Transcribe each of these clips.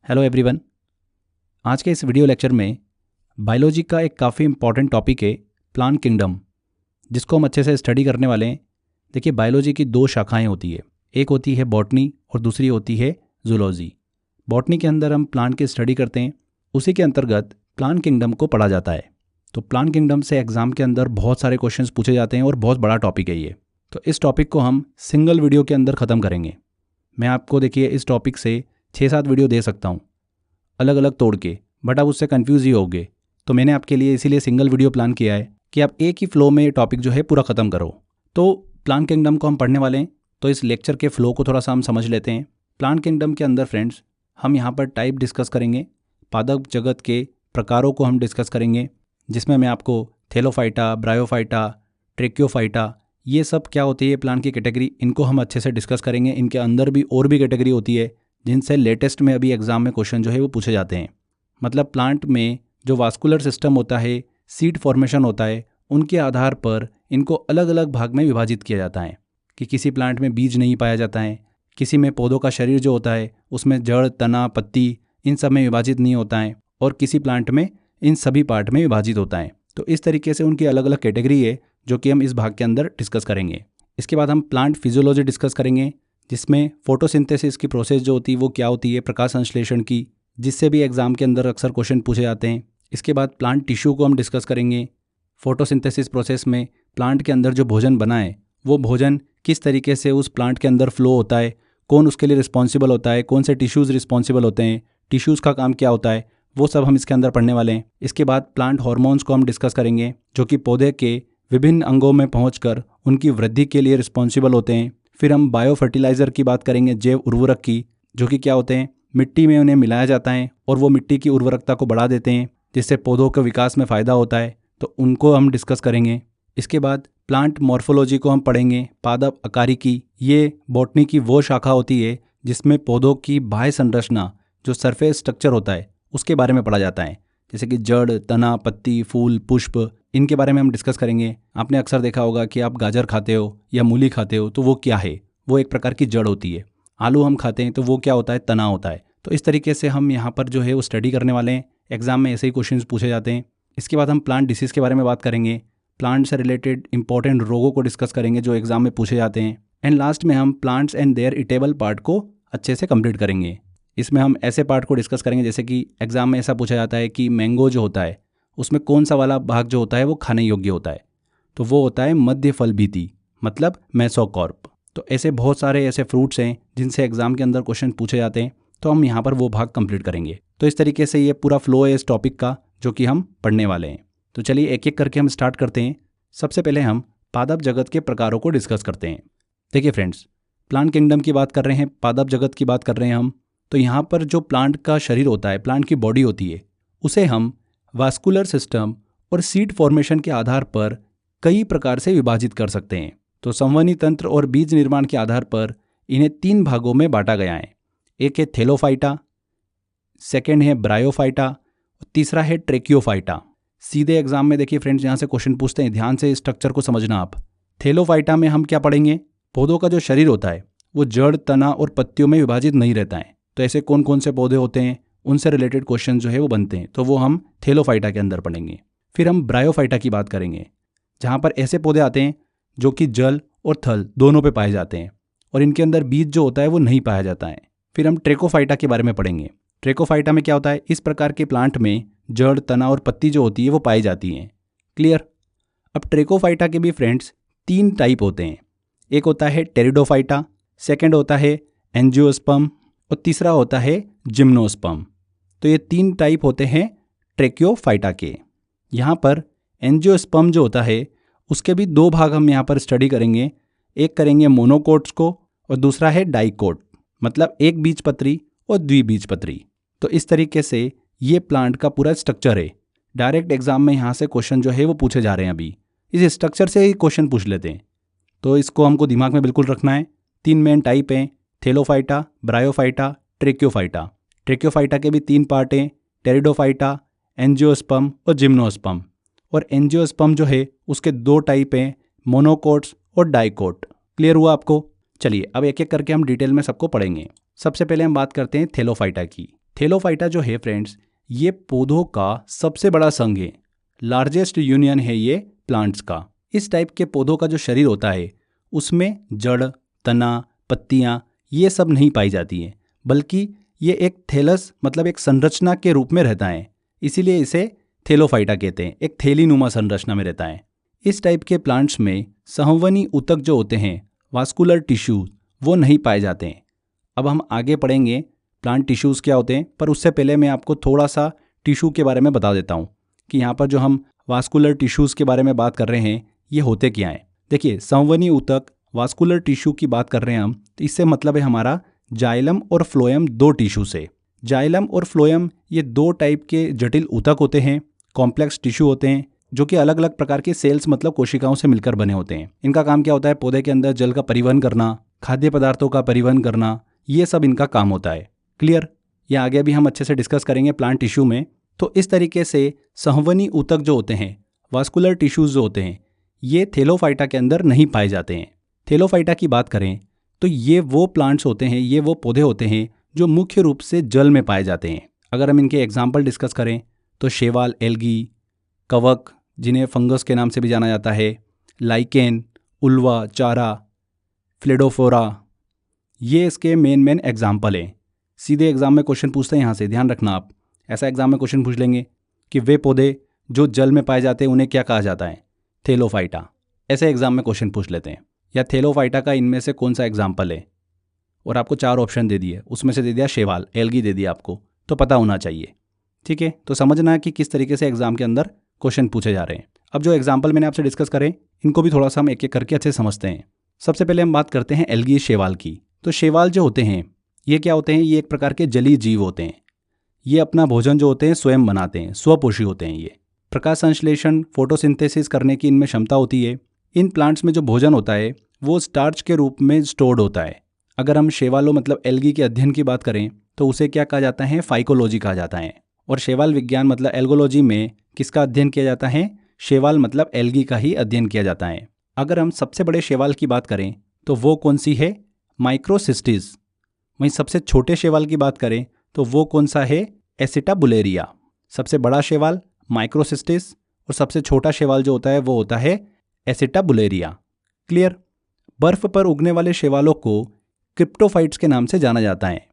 Hello everyone. आज के इस वीडियो लेक्चर में बायोलॉजी का एक काफ़ी इंपॉर्टेंट टॉपिक है प्लांट किंगडम, जिसको हम अच्छे से स्टडी करने वाले हैं। देखिए, बायोलॉजी की दो शाखाएं होती है, एक होती है बॉटनी और दूसरी होती है जूलॉजी। बॉटनी के अंदर हम प्लांट की स्टडी करते हैं, उसी के अंतर्गत प्लांट किंगडम को पढ़ा जाता है। तो प्लांट किंगडम से एग्जाम के अंदर बहुत सारे क्वेश्चंस पूछे जाते हैं और बहुत बड़ा टॉपिक है ये। तो इस टॉपिक को हम सिंगल वीडियो के अंदर ख़त्म करेंगे। मैं आपको देखिए इस टॉपिक से 6-7 वीडियो दे सकता हूँ अलग अलग तोड़ के, बट आप उससे कंफ्यूज ही होगे। तो मैंने आपके लिए इसीलिए सिंगल वीडियो प्लान किया है कि आप एक ही फ्लो में ये टॉपिक जो है पूरा ख़त्म करो। तो प्लांट किंगडम को हम पढ़ने वाले हैं, तो इस लेक्चर के फ्लो को थोड़ा सा हम समझ लेते हैं। प्लांट किंगडम के अंदर फ्रेंड्स हम यहाँ पर टाइप डिस्कस करेंगे, पादप जगत के प्रकारों को हम डिस्कस करेंगे, जिसमें मैं आपको थैलोफाइटा, ब्रायोफाइटा, ट्रेक्योफाइटा, ये सब क्या होती है प्लांट की कैटेगरी, इनको हम अच्छे से डिस्कस करेंगे। इनके अंदर भी और भी कैटेगरी होती है जिनसे लेटेस्ट में अभी एग्जाम में क्वेश्चन जो है वो पूछे जाते हैं। मतलब प्लांट में जो वास्कुलर सिस्टम होता है, सीड फॉर्मेशन होता है, उनके आधार पर इनको अलग अलग भाग में विभाजित किया जाता है कि किसी प्लांट में बीज नहीं पाया जाता है, किसी में पौधों का शरीर जो होता है उसमें जड़, तना, पत्ती इन सब में विभाजित नहीं होता है, और किसी प्लांट में इन सभी पार्ट में विभाजित होता है। तो इस तरीके से उनकी अलग अलग कैटेगरी है जो कि हम इस भाग के अंदर डिस्कस करेंगे। इसके बाद हम प्लांट फिजियोलॉजी डिस्कस करेंगे, जिसमें फोटोसिंथेसिस की प्रोसेस जो होती है वो क्या होती है, प्रकाश संश्लेषण की, जिससे भी एग्जाम के अंदर अक्सर क्वेश्चन पूछे जाते हैं। इसके बाद प्लांट टिश्यू को हम डिस्कस करेंगे। फोटोसिंथेसिस प्रोसेस में प्लांट के अंदर जो भोजन बना है वो भोजन किस तरीके से उस प्लांट के अंदर फ्लो होता है, कौन उसके लिए रिस्पॉन्सिबल होता है, कौन से टिश्यूज़ रिस्पॉन्सिबल होते हैं, टिश्यूज़ का काम क्या होता है, वो सब हम इसके अंदर पढ़ने वाले हैं। इसके बाद प्लांट हार्मोन्स को हम डिस्कस करेंगे, जो कि पौधे के विभिन्न अंगों में पहुंचकर उनकी वृद्धि के लिए रिस्पॉन्सिबल होते हैं। फिर हम बायो फर्टिलाइज़र की बात करेंगे, जैव उर्वरक की, जो कि क्या होते हैं, मिट्टी में उन्हें मिलाया जाता है और वो मिट्टी की उर्वरकता को बढ़ा देते हैं, जिससे पौधों के विकास में फ़ायदा होता है। तो उनको हम डिस्कस करेंगे। इसके बाद प्लांट मॉर्फोलॉजी को हम पढ़ेंगे, पादप आकारिकी। ये बॉटनी की वो शाखा होती है जिसमें पौधों की बाह्य संरचना, जो सरफेस स्ट्रक्चर होता है, उसके बारे में पढ़ा जाता है, जैसे कि जड़, तना, पत्ती, फूल, पुष्प, इनके बारे में हम डिस्कस करेंगे। आपने अक्सर देखा होगा कि आप गाजर खाते हो या मूली खाते हो तो वो क्या है, वो एक प्रकार की जड़ होती है। आलू हम खाते हैं तो वो क्या होता है, तना होता है। तो इस तरीके से हम यहाँ पर जो है वो स्टडी करने वाले हैं। एग्जाम में ऐसे ही क्वेश्चंस पूछे जाते हैं। इसके बाद हम प्लांट डिसीज़ के बारे में बात करेंगे, प्लांट से रिलेटेड इंपॉर्टेंट रोगों को डिस्कस करेंगे जो एग्जाम में पूछे जाते हैं। एंड लास्ट में हम plants and their edible part को अच्छे से कंप्लीट करेंगे। इसमें हम ऐसे पार्ट को डिस्कस करेंगे, जैसे कि एग्जाम में ऐसा पूछा जाता है कि मैंगो जो होता है उसमें कौन सा वाला भाग जो होता है वो खाने योग्य होता है, तो वो होता है मध्य फल भित्ति, मतलब मेसोकार्प। तो ऐसे बहुत सारे ऐसे फ्रूट्स हैं जिनसे एग्जाम के अंदर क्वेश्चन पूछे जाते हैं, तो हम यहाँ पर वो भाग कंप्लीट करेंगे। तो इस तरीके से ये पूरा फ्लो है इस टॉपिक का जो कि हम पढ़ने वाले हैं। तो चलिए एक एक करके हम स्टार्ट करते हैं। सबसे पहले हम पादप जगत के प्रकारों को डिस्कस करते हैं। देखिए फ्रेंड्स, प्लांट किंगडम की बात कर रहे हैं, पादप जगत की बात कर रहे हैं हम। तो यहाँ पर जो प्लांट का शरीर होता है, प्लांट की बॉडी होती है, उसे हम वास्कुलर सिस्टम और सीड फॉर्मेशन के आधार पर कई प्रकार से विभाजित कर सकते हैं। तो संवहनी तंत्र और बीज निर्माण के आधार पर इन्हें 3 भागों में बांटा गया है। एक है थैलोफाइटा, सेकेंड है ब्रायोफाइटा, और तीसरा है ट्रेक्योफाइटा। सीधे एग्जाम में देखिए फ्रेंड्स, यहाँ से क्वेश्चन पूछते हैं, ध्यान से स्ट्रक्चर को समझना आप। थैलोफाइटा में हम क्या पढ़ेंगे, पौधों का जो शरीर होता है वो जड़, तना और पत्तियों में विभाजित नहीं रहता है। तो ऐसे कौन कौन से पौधे होते हैं, उनसे रिलेटेड क्वेश्चन जो है वो बनते हैं, तो वो हम थैलोफाइटा के अंदर पढ़ेंगे। फिर हम ब्रायोफाइटा की बात करेंगे, जहाँ पर ऐसे पौधे आते हैं जो कि जल और थल दोनों पे पाए जाते हैं और इनके अंदर बीज जो होता है वो नहीं पाया जाता है। फिर हम ट्रेकोफाइटा के बारे में पढ़ेंगे। ट्रेकोफाइटा में क्या होता है, इस प्रकार के प्लांट में जड़, तना और पत्ती जो होती है वो पाई जाती हैं। क्लियर। अब ट्रेकोफाइटा के भी फ्रेंड्स 3 टाइप होते हैं। एक होता है टेरिडोफाइटा, सेकेंड होता है एंजियोस्पर्म और तीसरा होता है जिम्नोस्पर्म। तो ये 3 टाइप होते हैं ट्रेक्योफाइटा के। यहाँ पर एंजियोस्पर्म जो होता है उसके भी 2 भाग हम यहाँ पर स्टडी करेंगे। एक करेंगे मोनोकोट्स को और दूसरा है डाइकोट, मतलब एक बीजपत्री और द्विबीजपत्री। तो इस तरीके से ये प्लांट का पूरा स्ट्रक्चर है। डायरेक्ट एग्जाम में यहाँ से क्वेश्चन जो है वो पूछे जा रहे हैं। अभी इस स्ट्रक्चर से ही क्वेश्चन पूछ लेते हैं, तो इसको हमको दिमाग में बिल्कुल रखना है। 3 मेन टाइप हैं, थैलोफाइटा, ब्रायोफाइटा, ट्रेक्योफाइटा। ट्रेक्योफाइटा के भी 3 पार्ट हैं, टेरिडोफाइटा, एंजियोस्पर्म और जिम्नोस्पर्म। और एंजियोस्पर्म जो है उसके 2 टाइप हैं, मोनोकोट्स और डाइकोट। क्लियर हुआ आपको? चलिए अब एक एक करके हम डिटेल में सबको पढ़ेंगे। सबसे पहले हम बात करते हैं थैलोफाइटा की। थेलोफाइटा जो है फ्रेंड्स, ये पौधों का सबसे बड़ा संघ है, लार्जेस्ट यूनियन है ये प्लांट्स का। इस टाइप के पौधों का जो शरीर होता है उसमें जड़, तना, पत्तियाँ ये सब नहीं पाई जाती हैं, बल्कि ये एक थैलस मतलब एक संरचना के रूप में रहता है, इसीलिए इसे थेलोफाइटा कहते हैं। एक थैलीनुमा संरचना में रहता है। इस टाइप के प्लांट्स में संवहनी ऊतक जो होते हैं, वास्कुलर टिश्यूज, वो नहीं पाए जाते हैं। अब हम आगे पढ़ेंगे प्लांट टिश्यूज़ क्या होते हैं, पर उससे पहले मैं आपको थोड़ा सा टिश्यू के बारे में बता देता हूँ कि यहाँ पर जो हम वास्कुलर टिश्यूज़ के बारे में बात कर रहे हैं ये होते क्या हैं। देखिए, संवहनी ऊतक, वास्कुलर टिश्यू की बात कर रहे हैं हम, तो इससे मतलब है हमारा जाइलम और फ्लोएम, दो टिश्यू से। जाइलम और फ्लोएम ये दो टाइप के जटिल ऊतक होते हैं, कॉम्प्लेक्स टिश्यू होते हैं, जो कि अलग अलग प्रकार के सेल्स मतलब कोशिकाओं से मिलकर बने होते हैं। इनका काम क्या होता है? पौधे के अंदर जल का परिवहन करना, खाद्य पदार्थों का परिवहन करना, ये सब इनका काम होता है। क्लियर? या आगे भी हम अच्छे से डिस्कस करेंगे प्लांट टिश्यू में। तो इस तरीके से संवहनी ऊतक जो होते हैं, वास्कुलर टिश्यूज जो होते हैं, ये थेलोफाइटा के अंदर नहीं पाए जाते हैं। थेलोफाइटा की बात करें तो ये वो प्लांट्स होते हैं, ये वो पौधे होते हैं जो मुख्य रूप से जल में पाए जाते हैं। अगर हम इनके एग्जाम्पल डिस्कस करें तो शैवाल, एल्गी, कवक जिन्हें फंगस के नाम से भी जाना जाता है, लाइकेन, उल्वा, चारा, फ्लेडोफोरा, ये इसके मेन एग्जाम्पल हैं। सीधे एग्जाम में क्वेश्चन पूछते हैं यहाँ से, ध्यान रखना आप। ऐसा एग्जाम में क्वेश्चन पूछ लेंगे कि वे पौधे जो जल में पाए जाते हैं उन्हें क्या कहा जाता है? थेलोफाइटा। ऐसे एग्जाम में क्वेश्चन पूछ लेते हैं। या थेलोफाइटा का इनमें से कौन सा एग्जाम्पल है? और आपको 4 ऑप्शन दे दिए, उसमें से दे दिया शैवाल, एल्गी दे दिया आपको, तो पता होना चाहिए। ठीक है, तो समझना है कि किस तरीके से एग्जाम के अंदर क्वेश्चन पूछे जा रहे हैं। अब जो एग्जाम्पल मैंने आपसे डिस्कस करें, इनको भी थोड़ा सा हम एक एक करके अच्छे समझते हैं। सबसे पहले हम बात करते हैं एल्गी, शैवाल की। तो शैवाल जो होते हैं ये क्या होते हैं? ये एक प्रकार के जलीय जीव होते हैं। ये अपना भोजन जो होते हैं स्वयं बनाते हैं, स्वपोषी होते हैं। ये प्रकाश संश्लेषण, फोटोसिंथेसिस करने की इनमें क्षमता होती है। इन प्लांट्स में जो भोजन होता है वो स्टार्च के रूप में स्टोर्ड होता है। अगर हम शैवालों मतलब एल्गी के अध्ययन की बात करें तो उसे क्या कहा जाता है? फाइकोलॉजी कहा जाता है। और शैवाल विज्ञान मतलब एल्गोलॉजी में किसका अध्ययन किया जाता है? शैवाल मतलब एल्गी का ही अध्ययन किया जाता है। अगर हम सबसे बड़े शैवाल की बात करें तो वो कौन सी है? माइक्रोसिस्टिस। वहीं सबसे छोटे शैवाल की बात करें तो वो कौन सा है? एसिटाबुलेरिया। सबसे बड़ा शैवाल माइक्रोसिस्टिस और सबसे छोटा शैवाल जो होता है वो होता है एसिटाबुलेरिया। क्लियर? बर्फ पर उगने वाले शैवालों को क्रिप्टोफाइट्स के नाम से जाना जाता है।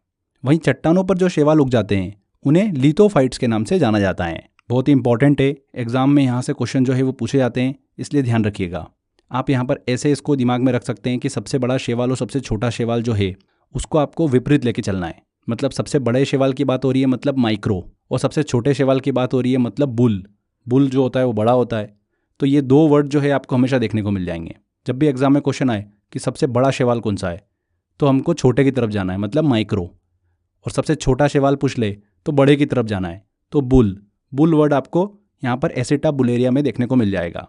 वहीं चट्टानों पर जो शैवाल उग जाते हैं उन्हें लिथोफाइट्स के नाम से जाना जाता है। बहुत ही इंपॉर्टेंट है, एग्जाम में यहाँ से क्वेश्चन जो है वो पूछे जाते हैं, इसलिए ध्यान रखिएगा। आप यहाँ पर ऐसे इसको दिमाग में रख सकते हैं कि सबसे बड़ा शैवाल और सबसे छोटा शैवाल जो है उसको आपको विपरीत लेके चलना है। मतलब सबसे बड़े शैवाल की बात हो रही है मतलब माइक्रो, और सबसे छोटे शैवाल की बात हो रही है मतलब बुल। बुल जो होता है वो बड़ा होता है। तो ये दो वर्ड जो है आपको हमेशा देखने को मिल जाएंगे। जब भी एग्जाम में क्वेश्चन आए कि सबसे बड़ा शैवाल कौन सा है, तो हमको छोटे की तरफ जाना है मतलब माइक्रो, और सबसे छोटा शैवाल पूछ ले तो बड़े की तरफ जाना है तो बुल। बुल वर्ड आपको यहाँ पर एसिटाबुलेरिया में देखने को मिल जाएगा।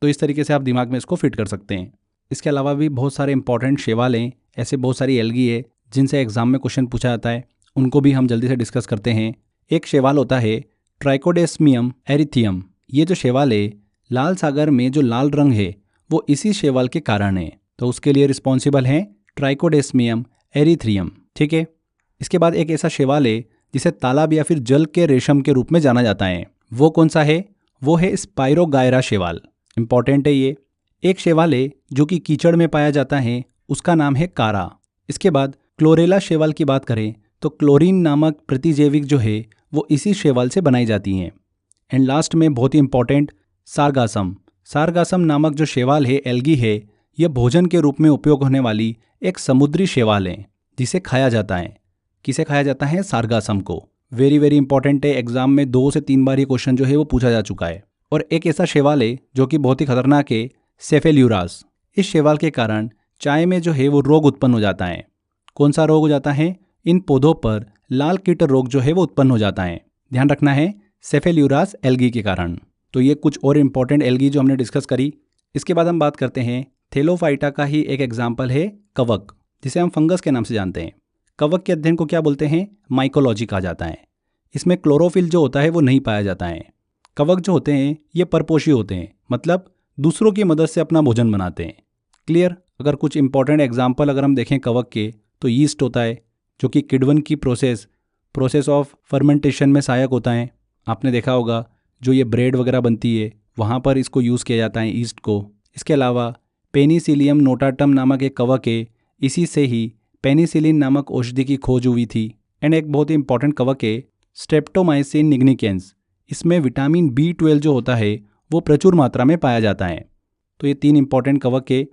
तो इस तरीके से आप दिमाग में इसको फिट कर सकते हैं। इसके अलावा भी बहुत सारे इंपॉर्टेंट शैवाल हैं, ऐसे बहुत सारी एल्गी है जिनसे एग्जाम में क्वेश्चन पूछा जाता है, उनको भी हम जल्दी से डिस्कस करते हैं। एक शैवाल होता है ट्राइकोडेस्मियम एरिथियम। ये जो शैवाल है, लाल सागर में जो लाल रंग है वो इसी शैवाल के कारण है, तो उसके लिए रिस्पॉन्सिबल है ट्राइकोडेस्मियम एरिथ्रियम। ठीक है, इसके बाद एक ऐसा शैवाल है जिसे तालाब या फिर जल के रेशम के रूप में जाना जाता है। वो कौन सा है? वो है स्पाइरोगायरा शैवाल। इंपॉर्टेंट है ये। एक शैवाल है जो कि कीचड़ में पाया जाता है, उसका नाम है कारा। इसके बाद क्लोरेला शैवाल की बात करें तो क्लोरीन नामक प्रतिजैविक जो है वो इसी शैवाल से बनाई जाती हैं। एंड लास्ट में बहुत ही इंपॉर्टेंट सारगासम। सारगासम नामक जो शैवाल है, एल्गी है, यह भोजन के रूप में उपयोग होने वाली एक समुद्री शैवाल है जिसे खाया जाता है। किसे खाया जाता है? सारगासम को। वेरी वेरी इंपॉर्टेंट है, एग्जाम में 2 से 3 बार ये क्वेश्चन जो है वो पूछा जा चुका है। और एक ऐसा शैवाल है जो कि बहुत ही खतरनाक है, सेफेल्यूरास। इस शैवाल के कारण चाय में जो है वो रोग उत्पन्न हो जाता है। कौन सा रोग हो जाता है? इन पौधों पर लाल कीट रोग जो है वो उत्पन्न हो जाता है। ध्यान रखना है, सेफेल्यूरास एल्गी के कारण। तो ये कुछ और इंपॉर्टेंट एल्गी जो हमने डिस्कस करी। इसके बाद हम बात करते हैं थेलोफाइटा का ही एक एग्जाम्पल है कवक, जिसे हम फंगस के नाम से जानते हैं। कवक के अध्ययन को क्या बोलते हैं? माइकोलॉजी कहा जाता है। इसमें क्लोरोफिल जो होता है वो नहीं पाया जाता है। कवक जो होते हैं ये परपोषी होते हैं, मतलब दूसरों की मदद से अपना भोजन बनाते हैं। क्लियर? अगर कुछ इंपॉर्टेंट एग्जाम्पल अगर हम देखें कवक के, तो यीस्ट होता है जो कि किण्वन की प्रोसेस प्रोसेस ऑफ फर्मेंटेशन में सहायक होता है। आपने देखा होगा जो ये ब्रेड वगैरह बनती है वहाँ पर इसको यूज़ किया जाता है, ईस्ट को। इसके अलावा पेनिसिलियम नोटाटम नामक एक कवक है, इसी से ही पेनिसिलिन नामक औषधि की खोज हुई थी। एंड एक बहुत ही इंपॉर्टेंट कवक है स्ट्रेप्टोमाइसिन निग्निकेंस, इसमें विटामिन B12 जो होता है वो प्रचुर मात्रा में पाया जाता है। तो ये 3 इंपॉर्टेंट कवक है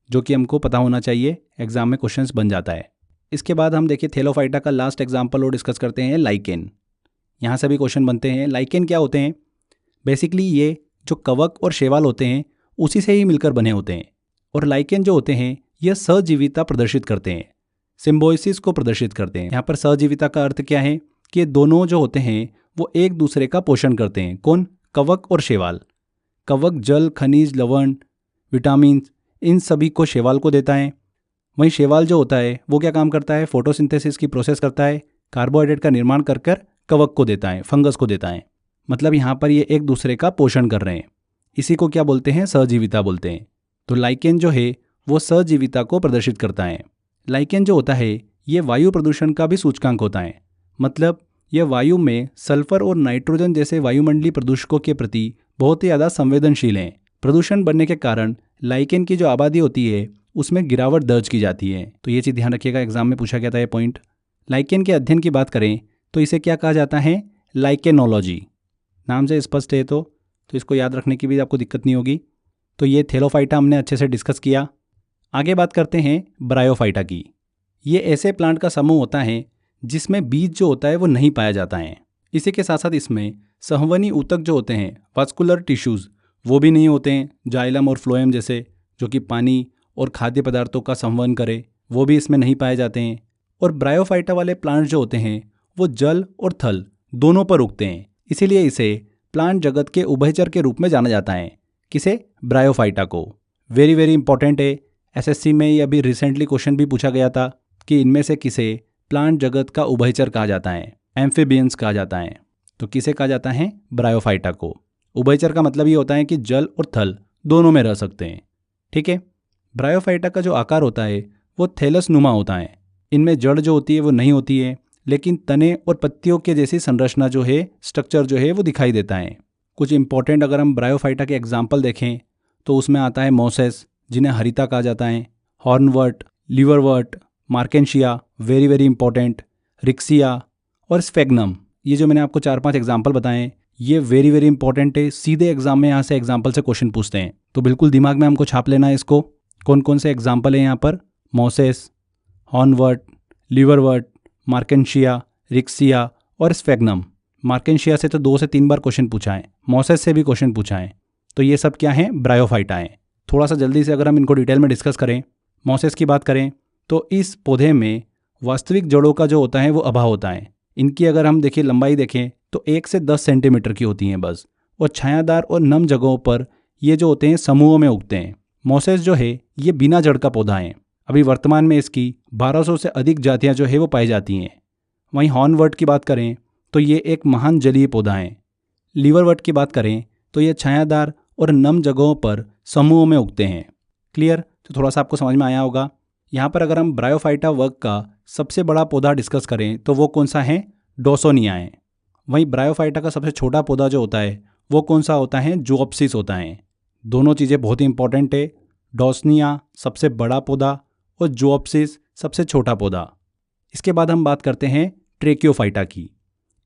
जो कि हमको पता होना चाहिए, एग्जाम में क्वेश्चंस बन जाता है। इसके बाद हम देखिए थैलोफाइटा का लास्ट एग्जाम्पल और डिस्कस करते हैं, लाइकेन। यहाँ से भी क्वेश्चन बनते हैं। लाइकेन क्या होते हैं? बेसिकली ये जो कवक और शैवाल होते हैं उसी से ही मिलकर बने होते हैं। और लाइकेन जो होते हैं यह सहजीविता प्रदर्शित करते हैं, सिम्बोइसिस को प्रदर्शित करते हैं। यहाँ पर सहजीविता का अर्थ क्या है कि दोनों जो होते हैं वो एक दूसरे का पोषण करते हैं। कौन? कवक और शैवाल। कवक जल, खनिज, लवण, विटामिन इन सभी को शैवाल को देता है। वहीं शैवाल जो होता है वो क्या काम करता है? फोटोसिंथेसिस की प्रोसेस करता है, कार्बोहाइड्रेट का निर्माण कर कर कवक को देता है, फंगस को देता है। मतलब यहाँ पर ये एक दूसरे का पोषण कर रहे हैं। इसी को क्या बोलते हैं? सहजीविता बोलते हैं। तो लाइकेन जो है वो सहजीविता को प्रदर्शित करता है। लाइकेन जो होता है ये वायु प्रदूषण का भी सूचकांक होता है। मतलब यह वायु में सल्फर और नाइट्रोजन जैसे वायुमंडलीय प्रदूषकों के प्रति बहुत ही ज़्यादा संवेदनशील हैं। प्रदूषण बढ़ने के कारण लाइकेन की जो आबादी होती है उसमें गिरावट दर्ज की जाती है। तो ये चीज़ ध्यान रखिएगा, एग्जाम में पूछा गया था ये पॉइंट। लाइकेन के अध्ययन की बात करें तो इसे क्या कहा जाता है? लाइकेनोलॉजी। नाम से स्पष्ट है तो इसको याद रखने की भी आपको दिक्कत नहीं होगी। तो ये थैलोफाइटा हमने अच्छे से डिस्कस किया। आगे बात करते हैं ब्रायोफाइटा की। ये ऐसे प्लांट का समूह होता है जिसमें बीज जो होता है वो नहीं पाया जाता है। इसी के साथ साथ इसमें संवहनी ऊतक जो होते हैं, वास्कुलर टिश्यूज़, वो भी नहीं होते हैं। जाइलम और फ्लोएम जैसे जो कि पानी और खाद्य पदार्थों का संवहन करे, वो भी इसमें नहीं पाए जाते हैं। और ब्रायोफाइटा वाले प्लांट जो होते हैं वो जल और थल दोनों पर उगते हैं। इसीलिए इसे प्लांट जगत के उभयचर के रूप में जाना जाता है। किसे? ब्रायोफाइटा को। वेरी वेरी इंपॉर्टेंट है। SSC में ये अभी रिसेंटली क्वेश्चन भी पूछा गया था कि इनमें से किसे प्लांट जगत का उभयचर कहा जाता है, एम्फीबियंस कहा जाता है। तो किसे कहा जाता है? ब्रायोफाइटा को। उभयचर का मतलब ये होता है कि जल और थल दोनों में रह सकते हैं। ठीक है। ब्रायोफाइटा का जो आकार होता है वो थैलस नुमा होता है। इनमें जड़ जो होती है वो नहीं होती है, लेकिन तने और पत्तियों के जैसी संरचना जो है, स्ट्रक्चर जो है वो दिखाई देता है। कुछ इंपॉर्टेंट अगर हम ब्रायोफाइटा के एग्जाम्पल देखें तो उसमें आता है मोसेस, जिन्हें हरिता कहा जाता है, hornwort, liverwort, marchantia, very very important, riccia और स्फेग्नम। ये जो मैंने आपको 4-5 एग्जाम्पल बताएं ये वेरी वेरी इंपॉर्टेंट है। सीधे एग्जाम में यहाँ से एग्जाम्पल से क्वेश्चन पूछते हैं, तो बिल्कुल दिमाग में हमको छाप लेना है इसको। कौन कौन से एग्जाम्पल हैं यहाँ पर? Moses, hornwort, liverwort, Marchantia, Riccia और स्फेग्नम। मार्केंशिया से तो 2 से 3 बार क्वेश्चन पूछा है, मोसेस से भी क्वेश्चन पूछा है। तो ये सब क्या हैं? ब्रायोफाइटा हैं। थोड़ा सा जल्दी से अगर हम इनको डिटेल में डिस्कस करें, मोसेस की बात करें तो इस पौधे में वास्तविक जड़ों का जो होता है वो अभाव होता है। इनकी अगर हम देखिए लंबाई देखें तो 1 से 10 सेंटीमीटर की होती हैं बस, और छायादार और नम जगहों पर ये जो होते हैं समूहों में उगते हैं। मोसेस जो है ये बिना जड़ का पौधा है। अभी वर्तमान में इसकी 1200 से अधिक जातियाँ जो है वो पाई जाती हैं। वहीं हॉर्नवर्ट की बात करें तो ये एक महान जलीय पौधा है। लीवरवर्ट की बात करें तो ये छायादार और नम जगहों पर समूहों में उगते हैं। क्लियर? तो थोड़ा सा आपको समझ में आया होगा। यहाँ पर अगर हम ब्रायोफाइटा वर्ग का सबसे बड़ा पौधा डिस्कस करें तो वो कौन सा है? डोसोनिया है। वहीं ब्रायोफाइटा का सबसे छोटा पौधा जो होता है वो कौन सा होता है? ज़ूओप्सिस होता है। दोनों चीज़ें बहुत ही इंपॉर्टेंट है। डोसनिया सबसे बड़ा पौधा और ज़ूओप्सिस सबसे छोटा पौधा। इसके बाद हम बात करते हैं ट्रेकियोफाइटा की।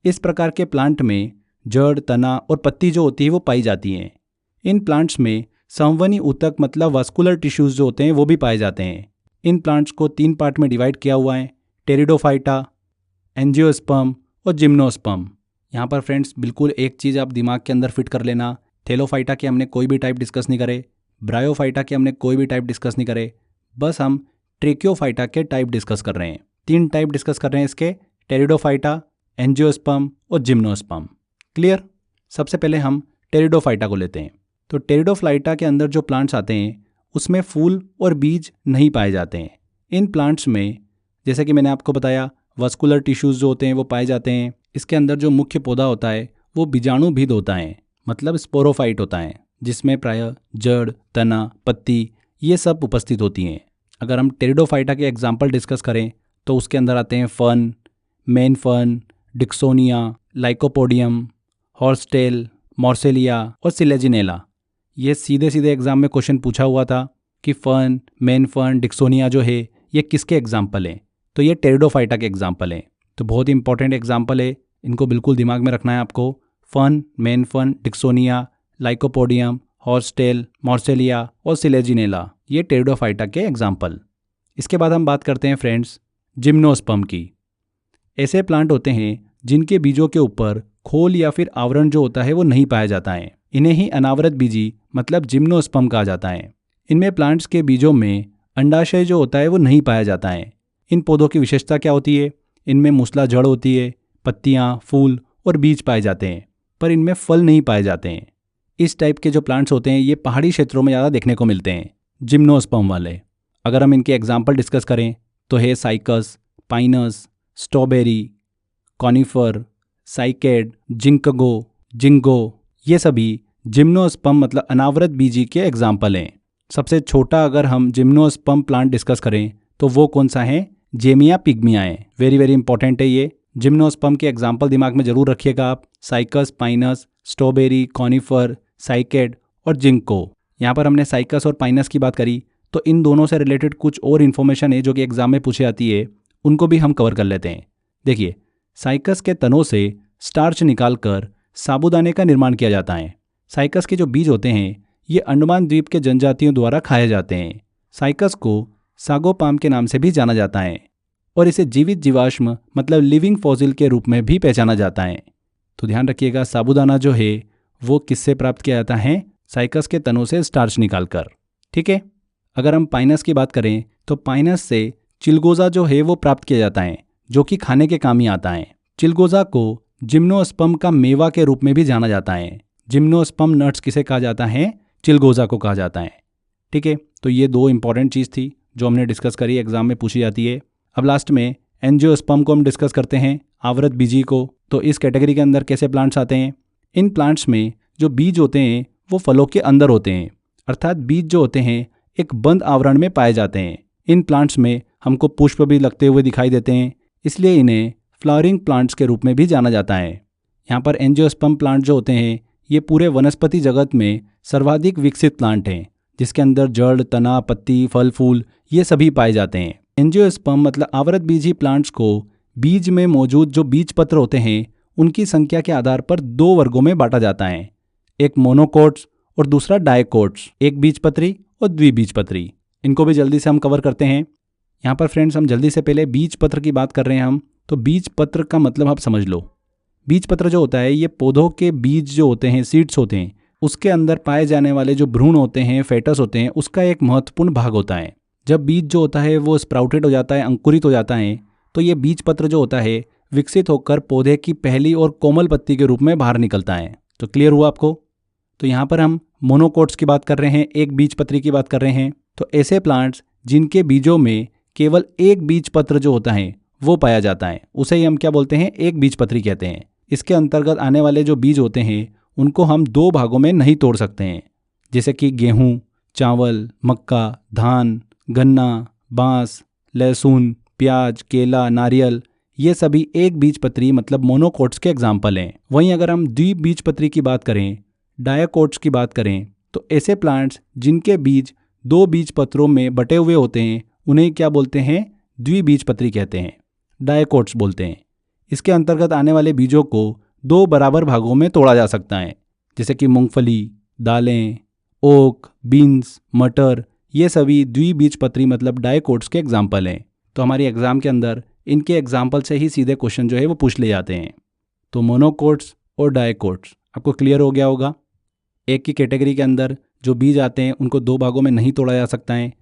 इस प्रकार के प्लांट में जड़, तना और पत्ती जो होती है वो पाई जाती हैं। इन प्लांट्स में संवहनी ऊतक मतलब वास्कुलर टिश्यूज़ जो होते हैं वो भी पाए जाते हैं। इन प्लांट्स को 3 पार्ट में डिवाइड किया हुआ है, टेरिडोफाइटा, एंजियोस्पर्म और जिम्नोस्पर्म। यहाँ पर फ्रेंड्स बिल्कुल एक चीज़ आप दिमाग के अंदर फिट कर लेना, थैलोफाइटा के हमने कोई भी टाइप डिस्कस नहीं करे, ब्रायोफाइटा के हमने कोई भी टाइप डिस्कस नहीं करे, बस हम ट्रेकियोफाइटा के टाइप डिस्कस कर रहे हैं। 3 टाइप डिस्कस कर रहे हैं इसके, टेरिडोफाइटा, एंजियोस्पर्म और जिम्नोस्पर्म। क्लियर? सबसे पहले हम टेरिडोफाइटा को लेते हैं। तो टेरिडोफाइटा के अंदर जो प्लांट्स आते हैं उसमें फूल और बीज नहीं पाए जाते हैं। इन प्लांट्स में जैसे कि मैंने आपको बताया वास्कुलर टिश्यूज़ जो होते हैं वो पाए जाते हैं। इसके अंदर जो मुख्य पौधा होता है वो बीजाणुभिद होता है, मतलब स्पोरोफाइट होता है, जिसमें प्रायः जड़, तना, पत्ती ये सब उपस्थित होती हैं। अगर हम टेरिडोफाइटा के एग्जाम्पल डिस्कस करें तो उसके अंदर आते हैं fern, main fern, dicksonia, lycopodium, horsetail, marsilea और सिलेजिनेला। ये सीधे सीधे एग्जाम में क्वेश्चन पूछा हुआ था कि फर्न, मेन फर्न, डिक्सोनिया जो है ये किसके एग्जाम्पल हैं? तो ये टेरिडोफाइटा के एग्जाम्पल हैं। तो बहुत इंपॉर्टेंट एग्जाम्पल है, इनको बिल्कुल दिमाग में रखना है आपको। Fern, main fern, dicksonia, lycopodium, horsetail, marsilea और सिलेजिनेला, ये टेरिडोफाइटा के एग्जाम्पल। इसके बाद हम बात करते हैं फ्रेंड्स जिम्नोस्पर्म की। ऐसे प्लांट होते हैं जिनके बीजों के ऊपर खोल या फिर आवरण जो होता है वो नहीं पाया जाता है। इन्हें ही अनावृत बीजी मतलब जिम्नोस्पर्म कहा जाता है। इनमें प्लांट्स के बीजों में अंडाशय जो होता है वो नहीं पाया जाता है। इन पौधों की विशेषता क्या होती है? इनमें मूसला जड़ होती है, पत्तियाँ, फूल और बीज पाए जाते हैं, पर इनमें फल नहीं पाए जाते हैं। इस टाइप के जो प्लांट्स होते हैं ये पहाड़ी क्षेत्रों में ज़्यादा देखने को मिलते हैं, जिम्नोस्पर्म वाले। अगर हम इनके एग्जाम्पल डिस्कस करें तो है cycas, Pinus, strawberry, conifer, psyched, ginkgo, ginkgo, ये सभी जिम्नोस्पर्म मतलब अनावृत बीजी के एग्जाम्पल हैं। सबसे छोटा अगर हम जिम्नोस्पर्म प्लांट डिस्कस करें तो वो कौन सा है? जेमिया पिग्मिया है। वेरी वेरी इंपॉर्टेंट है ये। जिम्नोस्पर्म के एग्जाम्पल दिमाग में जरूर रखिएगा आप, cycas, Pinus, strawberry, conifer, psyched और जिंको। यहाँ पर हमने साइकस और पाइनस की बात करी, तो इन दोनों से रिलेटेड कुछ और इन्फॉर्मेशन है जो कि एग्जाम में पूछी जाती है, उनको भी हम कवर कर लेते हैं। देखिए, साइकस के तनों से स्टार्च निकालकर साबूदाने का निर्माण किया जाता है। साइकस के जो बीज होते हैं ये अंडमान द्वीप के जनजातियों द्वारा खाए जाते हैं। साइकस को सागोपाम के नाम से भी जाना जाता है और इसे जीवित जीवाश्म मतलब लिविंग फॉसिल के रूप में भी पहचाना जाता है। तो ध्यान रखिएगा, साबूदाना जो है वो किससे प्राप्त किया जाता है? साइकस के तनों से स्टार्च निकालकर। ठीक है। अगर हम पाइनस की बात करें तो पाइनस से चिलगोजा जो है वो प्राप्त किया जाता है, जो कि खाने के काम ही आता है। चिलगोजा को जिम्नोस्पर्म का मेवा के रूप में भी जाना जाता है। जिम्नोस्पर्म नट्स किसे कहा जाता है? चिलगोजा को कहा जाता है। ठीक है, तो ये दो इंपॉर्टेंट चीज़ थी जो हमने डिस्कस करी, एग्जाम में पूछी जाती है। अब लास्ट में एंजियोस्पर्म को हम डिस्कस करते हैं, आवृत बीजी को। तो इस कैटेगरी के अंदर कैसे प्लांट्स आते हैं? इन प्लांट्स में जो बीज होते हैं वो फलों के अंदर होते हैं, अर्थात बीज जो होते हैं एक बंद आवरण में पाए जाते हैं। इन प्लांट्स में हमको पुष्प भी लगते हुए दिखाई देते हैं, इसलिए इन्हें फ्लावरिंग प्लांट्स के रूप में भी जाना जाता है। यहाँ पर एंजियोस्पर्म प्लांट जो होते हैं ये पूरे वनस्पति जगत में सर्वाधिक विकसित प्लांट हैं, जिसके अंदर जड़, तना, पत्ती, फल, फूल ये सभी पाए जाते हैं। एंजियोस्पर्म मतलब आवृत बीजी प्लांट्स को बीज में मौजूद जो बीज पत्र होते हैं उनकी संख्या के आधार पर दो वर्गों में बांटा जाता है, एक मोनोकोट्स और दूसरा डायकोट्स, एक बीजपत्री और द्विबीजपत्री। इनको भी जल्दी से हम कवर करते हैं। यहाँ पर फ्रेंड्स हम जल्दी से पहले बीज पत्र की बात कर रहे हैं हम, तो बीज पत्र का मतलब आप समझ लो। बीज पत्र जो होता है ये पौधों के बीज जो होते हैं, सीड्स होते हैं, उसके अंदर पाए जाने वाले जो भ्रूण होते हैं, फेटस होते हैं, उसका एक महत्वपूर्ण भाग होता है। जब बीज जो होता है वो स्प्राउटेड हो जाता है, अंकुरित हो जाता है, तो ये बीज पत्र जो होता है विकसित होकर पौधे की पहली और कोमल पत्ती के रूप में बाहर निकलता है। तो क्लियर हुआ आपको? तो यहाँ पर हम मोनोकोट्स की बात कर रहे हैं, एक बीज पत्री की बात कर रहे हैं। तो ऐसे प्लांट्स जिनके बीजों में केवल एक बीज पत्र जो होता है वो पाया जाता है, उसे ही हम क्या बोलते हैं? एक बीज पत्री कहते हैं। इसके अंतर्गत आने वाले जो बीज होते हैं उनको हम दो भागों में नहीं तोड़ सकते हैं, जैसे कि गेहूँ, चावल, मक्का, धान, गन्ना, बांस, लहसुन, प्याज, केला, नारियल, ये सभी एक बीजपत्री मतलब मोनोकोट्स के एग्जाम्पल हैं। वहीं अगर हम द्विबीजपत्री की बात करें, डायकोट्स की बात करें, तो ऐसे प्लांट्स जिनके बीज दो बीज पत्रों में बटे हुए होते हैं उन्हें क्या बोलते हैं? द्विबीजपत्री कहते हैं, डायकोट्स बोलते हैं। इसके अंतर्गत आने वाले बीजों को दो बराबर भागों में तोड़ा जा सकता है, जैसे कि मूंगफली, दालें, ओक, बीन्स, मटर, ये सभी द्विबीजपत्री मतलब डायकोट्स के एग्जाम्पल हैं। तो हमारी एग्जाम के अंदर इनके एग्जाम्पल से ही सीधे क्वेश्चन जो है वो पूछ ले जाते हैं। तो मोनोकोट्स और डायकोट्स आपको क्लियर हो गया होगा। एक की कैटेगरी के अंदर जो बीज आते हैं उनको दो भागों में नहीं तोड़ा जा सकता है,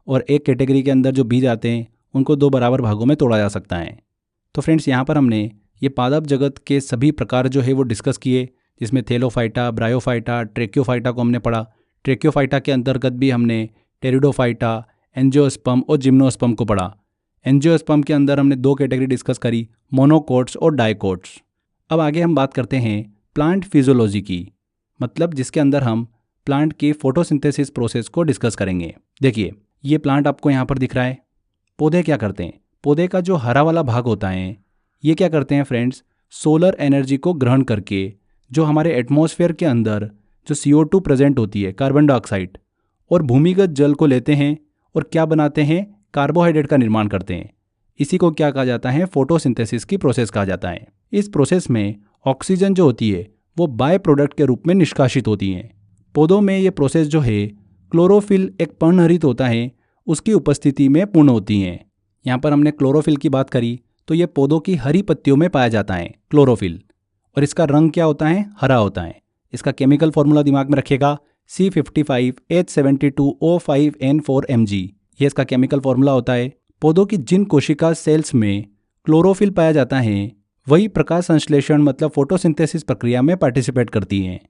और एक कैटेगरी के अंदर जो बीज आते हैं उनको दो बराबर भागों में तोड़ा जा सकता है। तो फ्रेंड्स यहाँ पर हमने ये पादप जगत के सभी प्रकार जो है वो डिस्कस किए, जिसमें थैलोफाइटा, ब्रायोफाइटा, ट्रेक्योफाइटा को हमने पढ़ा। ट्रेक्योफाइटा के अंतर्गत भी हमने टेरिडोफाइटा, एंजियोस्पर्म और जिम्नोस्पर्म को पढ़ा। एंजियोस्पर्म के अंदर हमने दो कैटेगरी डिस्कस करी, मोनोकोट्स और डायकोट्स। अब आगे हम बात करते हैं प्लांट फिजियोलॉजी की, मतलब जिसके अंदर हम प्लांट की फोटोसिंथेसिस प्रोसेस को डिस्कस करेंगे। देखिए, ये प्लांट आपको यहाँ पर दिख रहा है। पौधे क्या करते हैं? पौधे का जो हरा वाला भाग होता है ये क्या करते हैं फ्रेंड्स? सोलर एनर्जी को ग्रहण करके जो हमारे एटमॉस्फेयर के अंदर जो CO2 प्रेजेंट होती है, कार्बन डाइऑक्साइड, और भूमिगत जल को लेते हैं और क्या बनाते हैं, कार्बोहाइड्रेट का निर्माण करते हैं। इसी को क्या कहा जाता है, फोटोसिंथेसिस की प्रोसेस कहा जाता है। इस प्रोसेस में ऑक्सीजन जो होती है वो बाय प्रोडक्ट के रूप में निष्कासित होती है। पौधों में ये प्रोसेस जो है, क्लोरोफिल एक पर्णहरित होता है, उसकी उपस्थिति में पूर्ण होती हैं। यहाँ पर हमने क्लोरोफिल की बात करी तो ये पौधों की हरी पत्तियों में पाया जाता है क्लोरोफिल, और इसका रंग क्या होता है, हरा होता है। इसका केमिकल फॉर्मूला दिमाग में रखिएगा, C55H72O5N4Mg, ये इसका केमिकल फॉर्मूला होता है। पौधों की जिन कोशिका सेल्स में क्लोरोफिल पाया जाता है वही प्रकाश संश्लेषण मतलब फोटोसिंथेसिस प्रक्रिया में पार्टिसिपेट करती हैं।